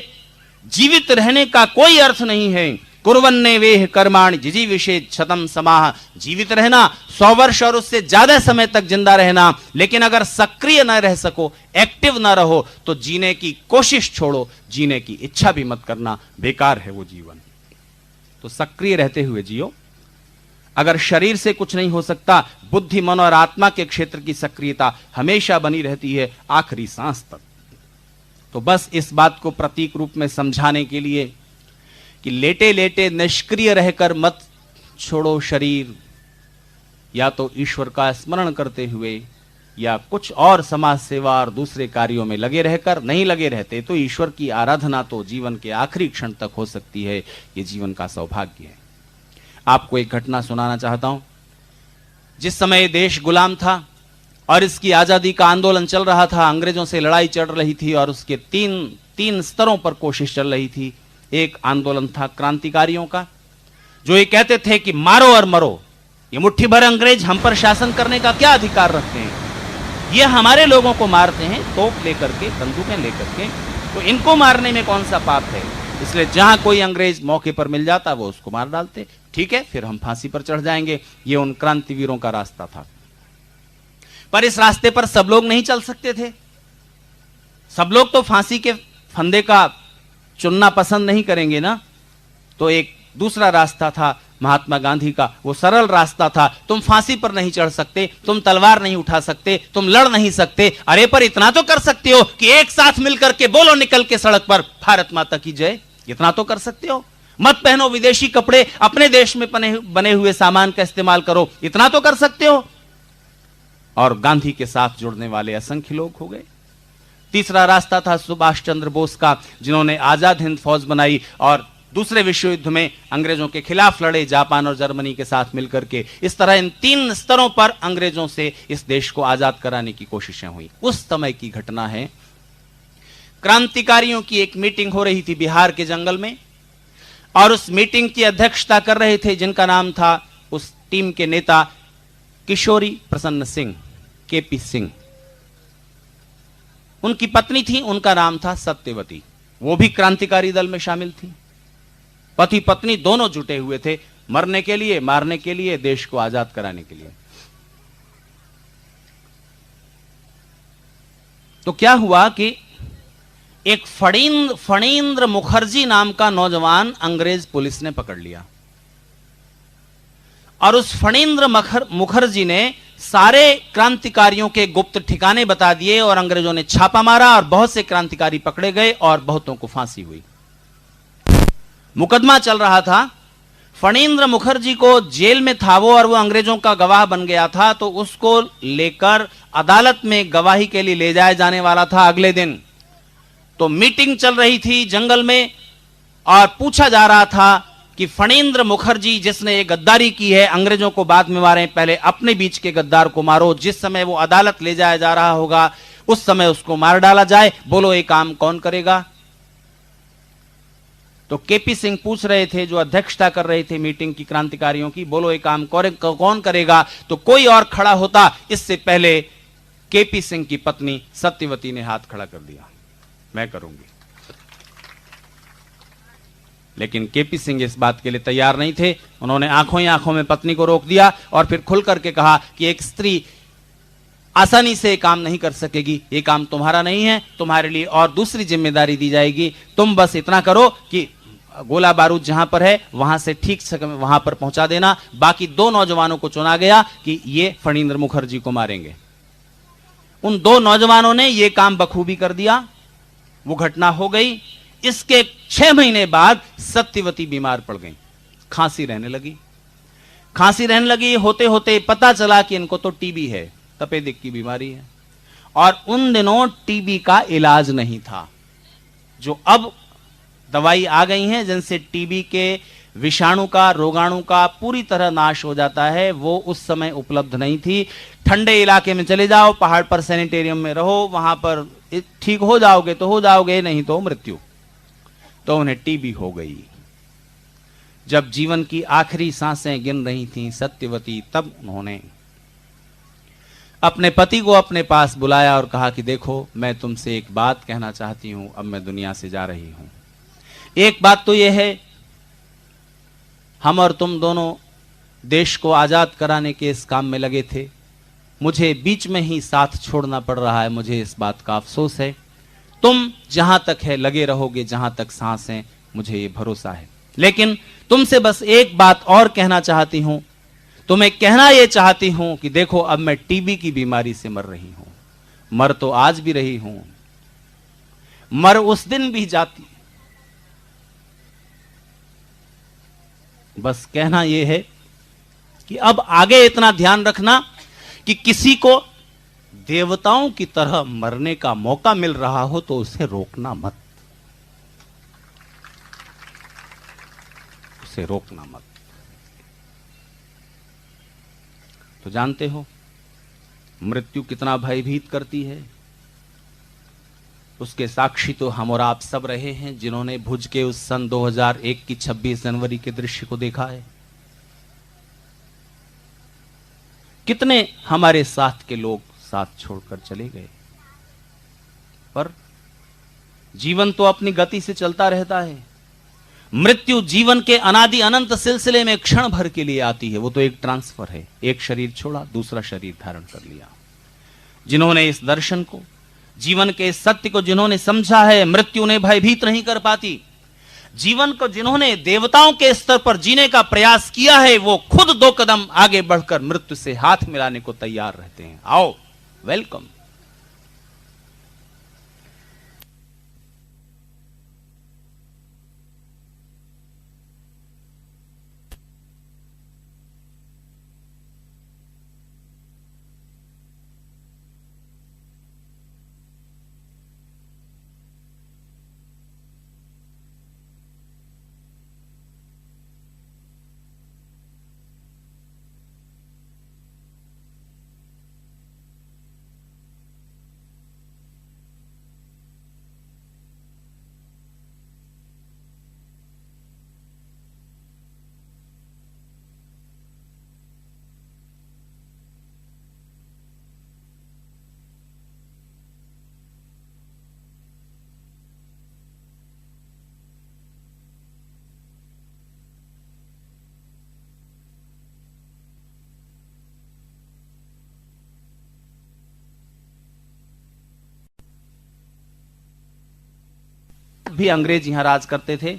जीवित रहने का कोई अर्थ नहीं है। कुर्वन्ने वेह कर्माणि जिजीविषेद शतम समाह, जीवित रहना 100 वर्ष और उससे ज्यादा समय तक जिंदा रहना, लेकिन अगर सक्रिय न रह सको, एक्टिव न रहो, तो जीने की कोशिश छोड़ो, जीने की इच्छा भी मत करना, बेकार है वो जीवन। तो सक्रिय रहते हुए जियो। अगर शरीर से कुछ नहीं हो सकता, बुद्धि, मन और आत्मा के क्षेत्र की सक्रियता हमेशा बनी रहती है, आखिरी सांस तक। तो बस इस बात को प्रतीक रूप में समझाने के लिए कि लेटे लेटे निष्क्रिय रहकर मत छोड़ो शरीर, या तो ईश्वर का स्मरण करते हुए या कुछ और समाज सेवा और दूसरे कार्यों में लगे रहकर। नहीं लगे रहते तो ईश्वर की आराधना तो जीवन के आखिरी क्षण तक हो सकती है। ये जीवन का सौभाग्य है। आपको एक घटना सुनाना चाहता हूं। जिस समय देश गुलाम था और इसकी आजादी का आंदोलन चल रहा था, अंग्रेजों से लड़ाई चल रही थी और उसके तीन स्तरों पर कोशिश चल रही थी। एक आंदोलन था क्रांतिकारियों का, जो ये कहते थे कि मारो और मरो, ये मुट्ठी भर अंग्रेज हम पर शासन करने का क्या अधिकार रखते हैं, ये हमारे लोगों को मारते हैं तोप लेकर के, बंदूकें लेकर के, तो इनको मारने में कौन सा पाप है। इसलिए जहां कोई अंग्रेज मौके पर मिल जाता वो उसको मार डालते। ठीक है, फिर हम फांसी पर चढ़ जाएंगे। ये उन क्रांतिवीरों का रास्ता था। पर इस रास्ते पर सब लोग नहीं चल सकते थे। सब लोग तो फांसी के फंदे का चुनना पसंद नहीं करेंगे ना। तो एक दूसरा रास्ता था महात्मा गांधी का, वो सरल रास्ता था। तुम फांसी पर नहीं चढ़ सकते, तुम तलवार नहीं उठा सकते, तुम लड़ नहीं सकते, अरे पर इतना तो कर सकते हो कि एक साथ मिलकर के बोलो निकल के सड़क पर, भारत माता की जय। इतना तो कर सकते हो। मत पहनो विदेशी कपड़े, अपने देश में बने हुए सामान का इस्तेमाल करो, इतना तो कर सकते हो। और गांधी के साथ जुड़ने वाले असंख्य लोग हो गए। तीसरा रास्ता था सुभाष चंद्र बोस का, जिन्होंने आजाद हिंद फौज बनाई और दूसरे विश्व युद्ध में अंग्रेजों के खिलाफ लड़े, जापान और जर्मनी के साथ मिलकर के। इस तरह इन 3 स्तरों पर अंग्रेजों से इस देश को आजाद कराने की कोशिशें हुई। उस समय की घटना है, क्रांतिकारियों की एक मीटिंग हो रही थी बिहार के जंगल में, और उस मीटिंग की अध्यक्षता कर रहे थे जिनका नाम था, उस टीम के नेता किशोरी प्रसन्न सिंह, केपी सिंह। उनकी पत्नी थी, उनका नाम था सत्यवती, वो भी क्रांतिकारी दल में शामिल थी। पति पत्नी दोनों जुटे हुए थे मरने के लिए, मारने के लिए, देश को आजाद कराने के लिए। तो क्या हुआ कि एक फणींद्र मुखर्जी नाम का नौजवान अंग्रेज पुलिस ने पकड़ लिया, और उस फणींद्र मुखर्जी ने सारे क्रांतिकारियों के गुप्त ठिकाने बता दिए, और अंग्रेजों ने छापा मारा और बहुत से क्रांतिकारी पकड़े गए और बहुतों को फांसी हुई। मुकदमा चल रहा था, फणींद्र मुखर्जी को जेल में था वो, और वो अंग्रेजों का गवाह बन गया था, तो उसको लेकर अदालत में गवाही के लिए ले जाया जाने वाला था अगले दिन। तो मीटिंग चल रही थी जंगल में, और पूछा जा रहा था कि फणींद्र मुखर्जी जिसने ये गद्दारी की है, अंग्रेजों को बाद में मारे, पहले अपने बीच के गद्दार को मारो, जिस समय वो अदालत ले जाया जा रहा होगा उस समय उसको मार डाला जाए, बोलो ये काम कौन करेगा। तो केपी सिंह पूछ रहे थे, जो अध्यक्षता कर रहे थे मीटिंग की क्रांतिकारियों की, बोलो ये काम कौन करेगा। तो कोई और खड़ा होता, इससे पहले केपी सिंह की पत्नी सत्यवती ने हाथ खड़ा कर दिया, मैं करूंगी। लेकिन केपी सिंह इस बात के लिए तैयार नहीं थे। उन्होंने आंखों ही आंखों में पत्नी को रोक दिया और फिर खुल करके कहा कि एक स्त्री आसानी से काम नहीं कर सकेगी, ये काम तुम्हारा नहीं है, तुम्हारे लिए और दूसरी जिम्मेदारी दी जाएगी। तुम बस इतना करो कि गोला बारूद जहां पर है वहां से ठीक से वहां पर पहुंचा देना। बाकी 2 नौजवानों को चुना गया कि ये फणींद्र मुखर्जी को मारेंगे। उन 2 नौजवानों ने यह काम बखूबी कर दिया, वो घटना हो गई। इसके 6 महीने बाद सत्यवती बीमार पड़ गई, खांसी रहने लगी। होते होते पता चला कि इनको तो टीबी है, तपेदिक की बीमारी है, और उन दिनों टीबी का इलाज नहीं था। जो अब दवाई आ गई हैं जिनसे टीबी के विषाणु का, रोगाणु का पूरी तरह नाश हो जाता है, वो उस समय उपलब्ध नहीं थी। ठंडे इलाके में चले जाओ, पहाड़ पर सैनिटेरियम में रहो, वहां पर ठीक हो जाओगे तो हो जाओगे, नहीं तो मृत्यु। तो उन्हें टीबी हो गई। जब जीवन की आखिरी सांसें गिन रही थीं सत्यवती, तब उन्होंने अपने पति को अपने पास बुलाया और कहा कि देखो, मैं तुमसे एक बात कहना चाहती हूं, अब मैं दुनिया से जा रही हूं। एक बात तो यह है, हम और तुम दोनों देश को आजाद कराने के इस काम में लगे थे, मुझे बीच में ही साथ छोड़ना पड़ रहा है, मुझे इस बात का अफसोस है। तुम जहां तक है लगे रहोगे, जहां तक सांस है, मुझे ये भरोसा है। लेकिन तुमसे बस एक बात और कहना चाहती हूं, तुम्हें कहना यह चाहती हूं कि देखो, अब मैं टीबी की बीमारी से मर रही हूं, मर तो आज भी रही हूं, मर उस दिन भी जाती। बस कहना यह है कि अब आगे इतना ध्यान रखना कि किसी को देवताओं की तरह मरने का मौका मिल रहा हो तो उसे रोकना मत, उसे रोकना मत। तो जानते हो मृत्यु कितना भयभीत करती है, उसके साक्षी तो हम और आप सब रहे हैं, जिन्होंने भुज के उस सन 2001 की 26 जनवरी के दृश्य को देखा है। कितने हमारे साथ के लोग साथ छोड़कर चले गए, पर जीवन तो अपनी गति से चलता रहता है। मृत्यु जीवन के अनादि अनंत सिलसिले में क्षण भर के लिए आती है, वो तो एक ट्रांसफर है, एक शरीर छोड़ा दूसरा शरीर धारण कर लिया। जिन्होंने इस दर्शन को, जीवन के इस सत्य को जिन्होंने समझा है, मृत्यु ने भयभीत नहीं कर पाती। जीवन को जिन्होंने देवताओं के स्तर पर जीने का प्रयास किया है, वो खुद 2 कदम आगे बढ़कर मृत्यु से हाथ मिलाने को तैयार रहते हैं। आओ, वेलकम। भी अंग्रेज यहां राज करते थे,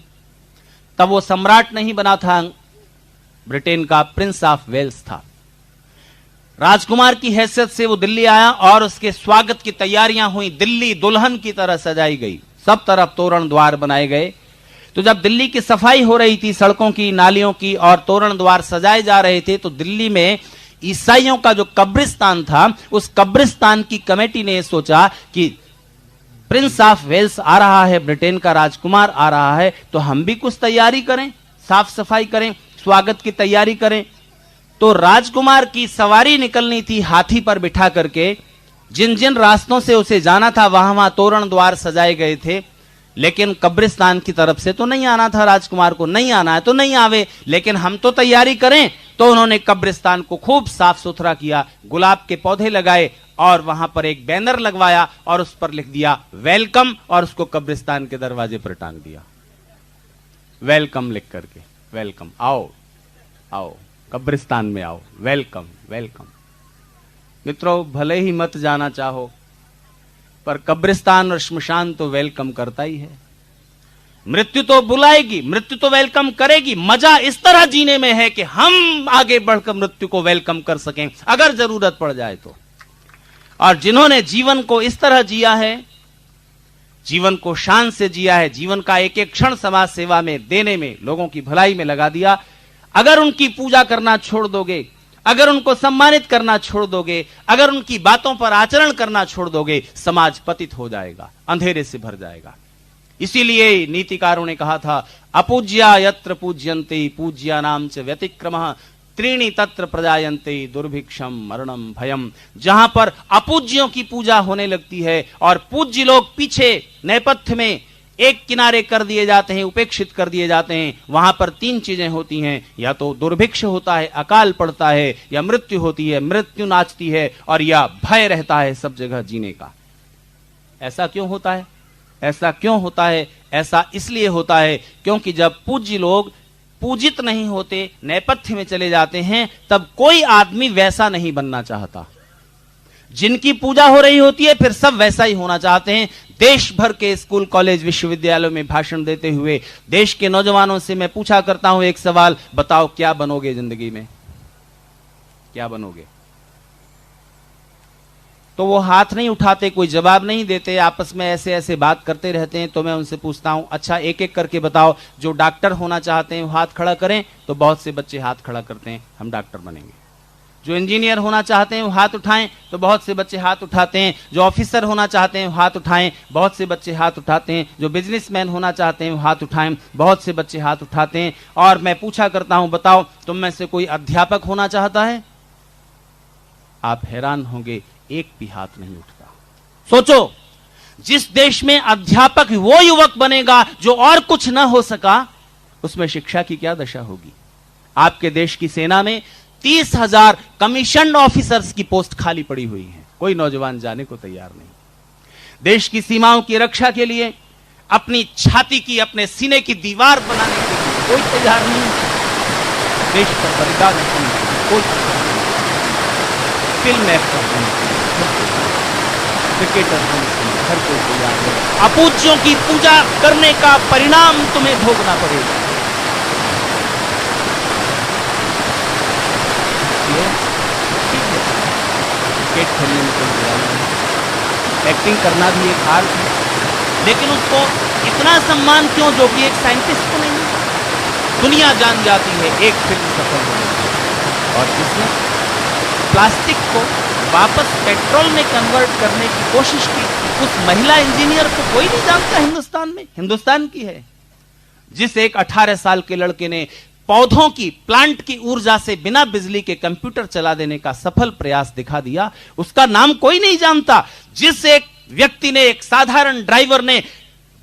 तब वो सम्राट नहीं बना था, ब्रिटेन का प्रिंस ऑफ वेल्स था। राजकुमार की हैसियत से वो दिल्ली आया और उसके स्वागत की तैयारियां हुई। दिल्ली दुल्हन की तरह सजाई गई, सब तरफ तोरण द्वार बनाए गए। तो जब दिल्ली की सफाई हो रही थी, सड़कों की, नालियों की, और तोरण द्वार सजाए जा रहे थे, तो दिल्ली में ईसाइयों का जो कब्रिस्तान था, उस कब्रिस्तान की कमेटी ने सोचा कि प्रिंस ऑफ वेल्स आ रहा है, ब्रिटेन का राजकुमार आ रहा है, तो हम भी कुछ तैयारी करें, साफ सफाई करें, स्वागत की तैयारी करें। तो राजकुमार की सवारी निकलनी थी हाथी पर बिठा करके। जिन जिन रास्तों से उसे जाना था, वहां वहां तोरण द्वार सजाए गए थे, लेकिन कब्रिस्तान की तरफ से तो नहीं आना था। राजकुमार को नहीं आना है तो नहीं आवे, लेकिन हम तो तैयारी करें। तो उन्होंने कब्रिस्तान को खूब साफ सुथरा किया, गुलाब के पौधे लगाए और वहां पर एक बैनर लगवाया और उस पर लिख दिया वेलकम, और उसको कब्रिस्तान के दरवाजे पर टांग दिया, वेलकम लिख करके। वेलकम, आओ आओ, कब्रिस्तान में आओ, वेलकम वेलकम। मित्रों, भले ही मत जाना चाहो, पर कब्रिस्तान और श्मशान तो वेलकम करता ही है। मृत्यु तो बुलाएगी, मृत्यु तो वेलकम करेगी। मजा इस तरह जीने में है कि हम आगे बढ़कर मृत्यु को वेलकम कर सकें अगर जरूरत पड़ जाए तो। और जिन्होंने जीवन को इस तरह जिया है, जीवन को शान से जिया है, जीवन का एक एक क्षण समाज सेवा में देने में, लोगों की भलाई में लगा दिया, अगर उनकी पूजा करना छोड़ दोगे, अगर उनको सम्मानित करना छोड़ दोगे, अगर उनकी बातों पर आचरण करना छोड़ दोगे, समाज पतित हो जाएगा, अंधेरे से भर जाएगा। इसीलिए नीतिकारों ने कहा था, अपूज्या यत्र पूज्यन्ते पूज्यानाम च व्यतिक्रमः त्रीणि तत्र प्रजायन्ते दुर्भिक्षम मरणम भयम। जहां पर अपूज्यों की पूजा होने लगती है और पूज्य लोग पीछे नेपथ्य में एक किनारे कर दिए जाते हैं, उपेक्षित कर दिए जाते हैं, वहां पर 3 चीजें होती हैं, या तो दुर्भिक्ष होता है, अकाल पड़ता है, या मृत्यु होती है, मृत्यु नाचती है, और या भय रहता है सब जगह जीने का। ऐसा क्यों होता है? ऐसा क्यों होता है? ऐसा इसलिए होता है क्योंकि जब पूज्य लोग पूजित नहीं होते, नेपथ्य में चले जाते हैं, तब कोई आदमी वैसा नहीं बनना चाहता। जिनकी पूजा हो रही होती है, फिर सब वैसा ही होना चाहते हैं। देश भर के स्कूल, कॉलेज, विश्वविद्यालयों में भाषण देते हुए देश के नौजवानों से मैं पूछा करता हूं एक सवाल, बताओ क्या बनोगे जिंदगी में, क्या बनोगे? तो वो हाथ नहीं उठाते, कोई जवाब नहीं देते, आपस में ऐसे ऐसे बात करते रहते हैं। तो मैं उनसे पूछता हूं, अच्छा एक एक करके बताओ, जो डॉक्टर होना चाहते हैं वो हाथ खड़ा करें। तो बहुत से बच्चे हाथ खड़ा करते हैं, हम डॉक्टर बनेंगे। जो इंजीनियर होना चाहते हैं वो हाथ उठाएं, तो बहुत से बच्चे हाथ उठाते हैं। जो ऑफिसर होना चाहते हैं वो हाथ उठाएं, बहुत से बच्चे हाथ उठाते हैं। जो बिजनेसमैन होना चाहते हैं वो हाथ उठाएं, बहुत से बच्चे हाथ उठाते हैं। और मैं पूछा करता हूं, बताओ तुम में से कोई अध्यापक होना चाहता है? आप हैरान होंगे, एक भी हाथ नहीं उठता। सोचो, जिस देश में अध्यापक वो युवक बनेगा जो और कुछ ना हो सका, उसमें शिक्षा की क्या दशा होगी? आपके देश की सेना में 30,000 कमीशन ऑफिसर्स की पोस्ट खाली पड़ी हुई है, कोई नौजवान जाने को तैयार नहीं। देश की सीमाओं की रक्षा के लिए अपनी छाती की, अपने सीने की दीवार बनाने के लिए कोई तैयार नहीं। देश पर बलिदान देने के लिए कोई फिल्म क्रिकेटर हर कोई तैयार है। अपूज्यों की पूजा करने का परिणाम तुम्हें भोगना पड़ेगा। क्रिकेट खेलने में कोई बुराई नहीं, एक्टिंग करना भी एक आर्ट है, लेकिन उसको इतना सम्मान क्यों जो कि एक साइंटिस्ट को नहीं? दुनिया जान जाती है एक फिल्म सफल होने और जिसने प्लास्टिक को वापस पेट्रोल में कन्वर्ट करने की कोशिश की, उस महिला इंजीनियर को कोई नहीं जानता हिंदुस्तान में, हिंदुस्तान की है। जिस एक 18 साल के लड़के ने पौधों की, प्लांट की ऊर्जा से बिना बिजली के कंप्यूटर चला देने का सफल प्रयास दिखा दिया, उसका नाम कोई नहीं जानता। जिस एक व्यक्ति ने, एक साधारण ड्राइवर ने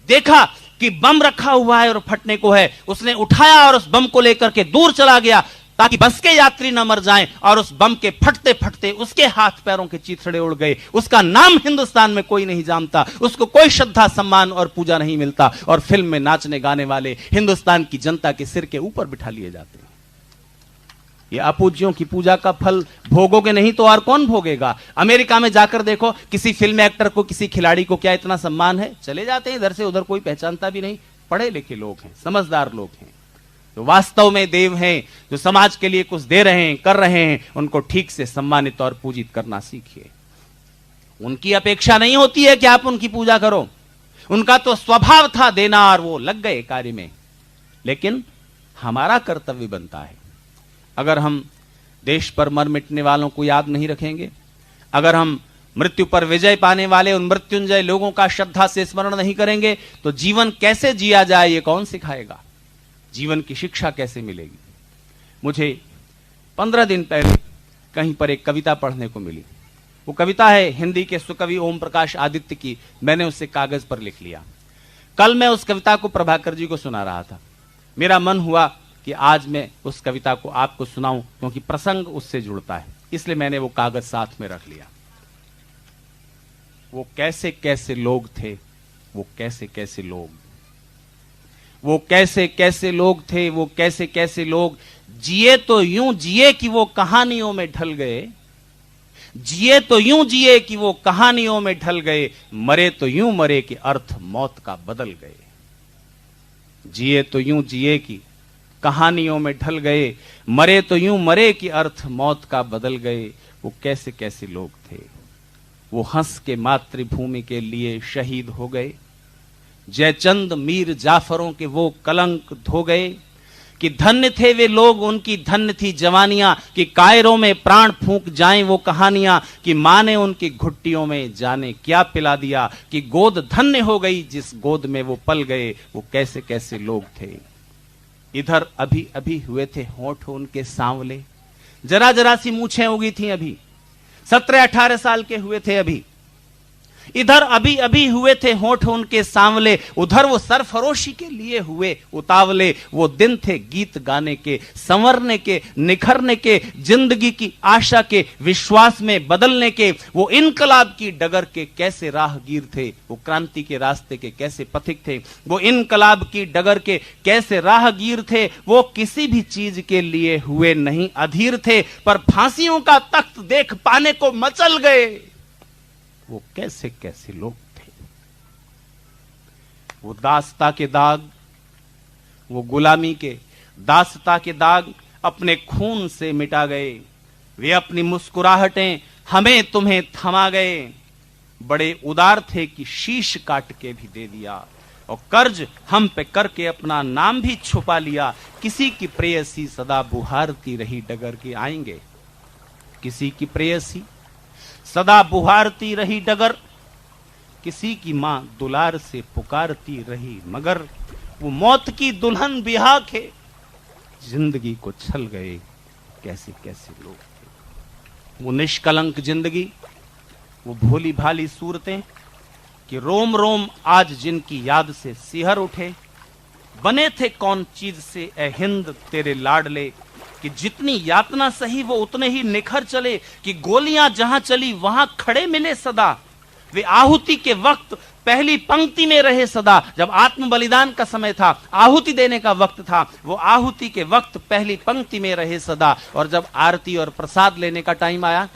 देखा कि बम रखा हुआ है और फटने को है, उसने उठाया और उस बम को लेकर के दूर चला गया ताकि बस के यात्री न मर जाएं, और उस बम के फटते फटते उसके हाथ पैरों के चीथड़े उड़ गए। उसका नाम हिंदुस्तान में कोई नहीं जानता, उसको कोई श्रद्धा सम्मान और पूजा नहीं मिलता, और फिल्म में नाचने गाने वाले हिंदुस्तान की जनता के सिर के ऊपर बिठा लिए जाते हैं। ये अपूज्यों की पूजा का फल भोगोगे नहीं तो और कौन भोगेगा? अमेरिका में जाकर देखो, किसी फिल्म एक्टर को, किसी खिलाड़ी को क्या इतना सम्मान है? चले जाते हैं इधर से उधर, कोई पहचानता भी नहीं। पढ़े लिखे लोग हैं, समझदार लोग हैं, तो वास्तव में देव हैं, जो समाज के लिए कुछ दे रहे हैं, कर रहे हैं, उनको ठीक से सम्मानित और पूजित करना सीखिए। उनकी अपेक्षा नहीं होती है कि आप उनकी पूजा करो, उनका तो स्वभाव था देना और वो लग गए कार्य में। लेकिन हमारा कर्तव्य बनता है, अगर हम देश पर मर मिटने वालों को याद नहीं रखेंगे, अगर हम मृत्यु पर विजय पाने वाले उन मृत्युंजय लोगों का श्रद्धा से स्मरण नहीं करेंगे, तो जीवन कैसे जिया जाए ये कौन सिखाएगा? जीवन की शिक्षा कैसे मिलेगी? मुझे 15 दिन पहले कहीं पर एक कविता पढ़ने को मिली। वो कविता है हिंदी के सुकवि ओम प्रकाश आदित्य की। मैंने उसे कागज पर लिख लिया। कल मैं उस कविता को प्रभाकर जी को सुना रहा था। मेरा मन हुआ कि आज मैं उस कविता को आपको सुनाऊं, क्योंकि प्रसंग उससे जुड़ता है, इसलिए मैंने वो कागज साथ में रख लिया। वो कैसे कैसे लोग थे, वो कैसे कैसे लोग, वो कैसे कैसे लोग थे, वो कैसे कैसे लोग, जिए तो यूं जिए कि वो कहानियों में ढल गए, जिए तो यूं जिए कि वो कहानियों में ढल गए, मरे तो यूं मरे कि अर्थ मौत का बदल गए। जिए तो यूं जिए कि कहानियों में ढल गए, मरे तो यूं मरे कि अर्थ मौत का बदल गए। वो कैसे कैसे लोग थे, वो हंस के मातृभूमि के लिए शहीद हो गए, जयचंद मीर जाफरों के वो कलंक धो गए। कि धन्य थे वे लोग, उनकी धन्य थी जवानियां, कि कायरों में प्राण फूंक जाएं वो कहानियां, कि मां ने उनकी घुट्टियों में जाने क्या पिला दिया, कि गोद धन्य हो गई जिस गोद में वो पल गए। वो कैसे कैसे लोग थे। इधर अभी अभी हुए थे होंठ उनके सांवले, जरा जरा सी मूछें उगी थी अभी, 17-18 साल के हुए थे अभी। इधर अभी अभी हुए थे होंठ उनके सांवले, उधर वो सरफरोशी के लिए हुए उतावले। वो दिन थे गीत गाने के, संवरने के, निखरने के, जिंदगी की आशा के, विश्वास में बदलने के। वो इनकलाब की डगर के कैसे राहगीर थे, वो क्रांति के रास्ते के कैसे पथिक थे। वो इनकलाब की डगर के कैसे राहगीर थे। वो किसी भी चीज के लिए हुए नहीं अधीर थे, पर फांसियों का तख्त देख पाने को मचल गए। वो कैसे कैसे लोग थे। वो दासता के दाग, वो गुलामी के दासता के दाग अपने खून से मिटा गए। वे अपनी मुस्कुराहटें हमें तुम्हें थमा गए। बड़े उदार थे कि शीश काट के भी दे दिया, और कर्ज हम पे करके अपना नाम भी छुपा लिया। किसी की प्रेयसी सदा बुहारती रही डगर के आएंगे, किसी की प्रेयसी सदा बुहारती रही डगर, किसी की मां दुलार से पुकारती रही मगर। वो मौत की दुल्हन बिहा के जिंदगी को छल गए। कैसे कैसे लोग थे। वो निष्कलंक जिंदगी, वो भोली भाली सूरतें, कि रोम रोम आज जिनकी याद से सिहर उठे। बने थे कौन चीज से ए हिंद तेरे लाडले, कि जितनी यातना सही वो उतने ही निखर चले। कि गोलियां जहां चली वहां खड़े मिले सदा। वे आहुति के वक्त पहली पंक्ति में रहे सदा। जब आत्म बलिदान का समय था, आहुति देने का वक्त था, वो आहुति के वक्त पहली पंक्ति में रहे सदा। और जब आरती और प्रसाद लेने का टाइम आया,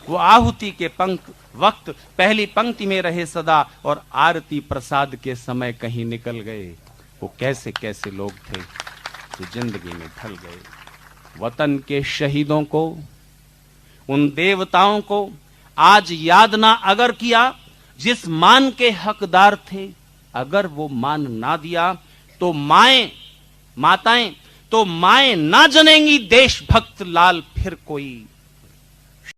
वो आहुति के वक्त पहली पंक्ति में रहे सदा और आरती प्रसाद के समय कहीं निकल गए। वो कैसे कैसे लोग थे जो जिंदगी में ढल गए। वतन के शहीदों को, उन देवताओं को आज याद ना अगर किया जिस मान के हकदार थे, अगर वो मान ना दिया तो माताएं तो माएं ना जनेंगी देशभक्त लाल फिर कोई।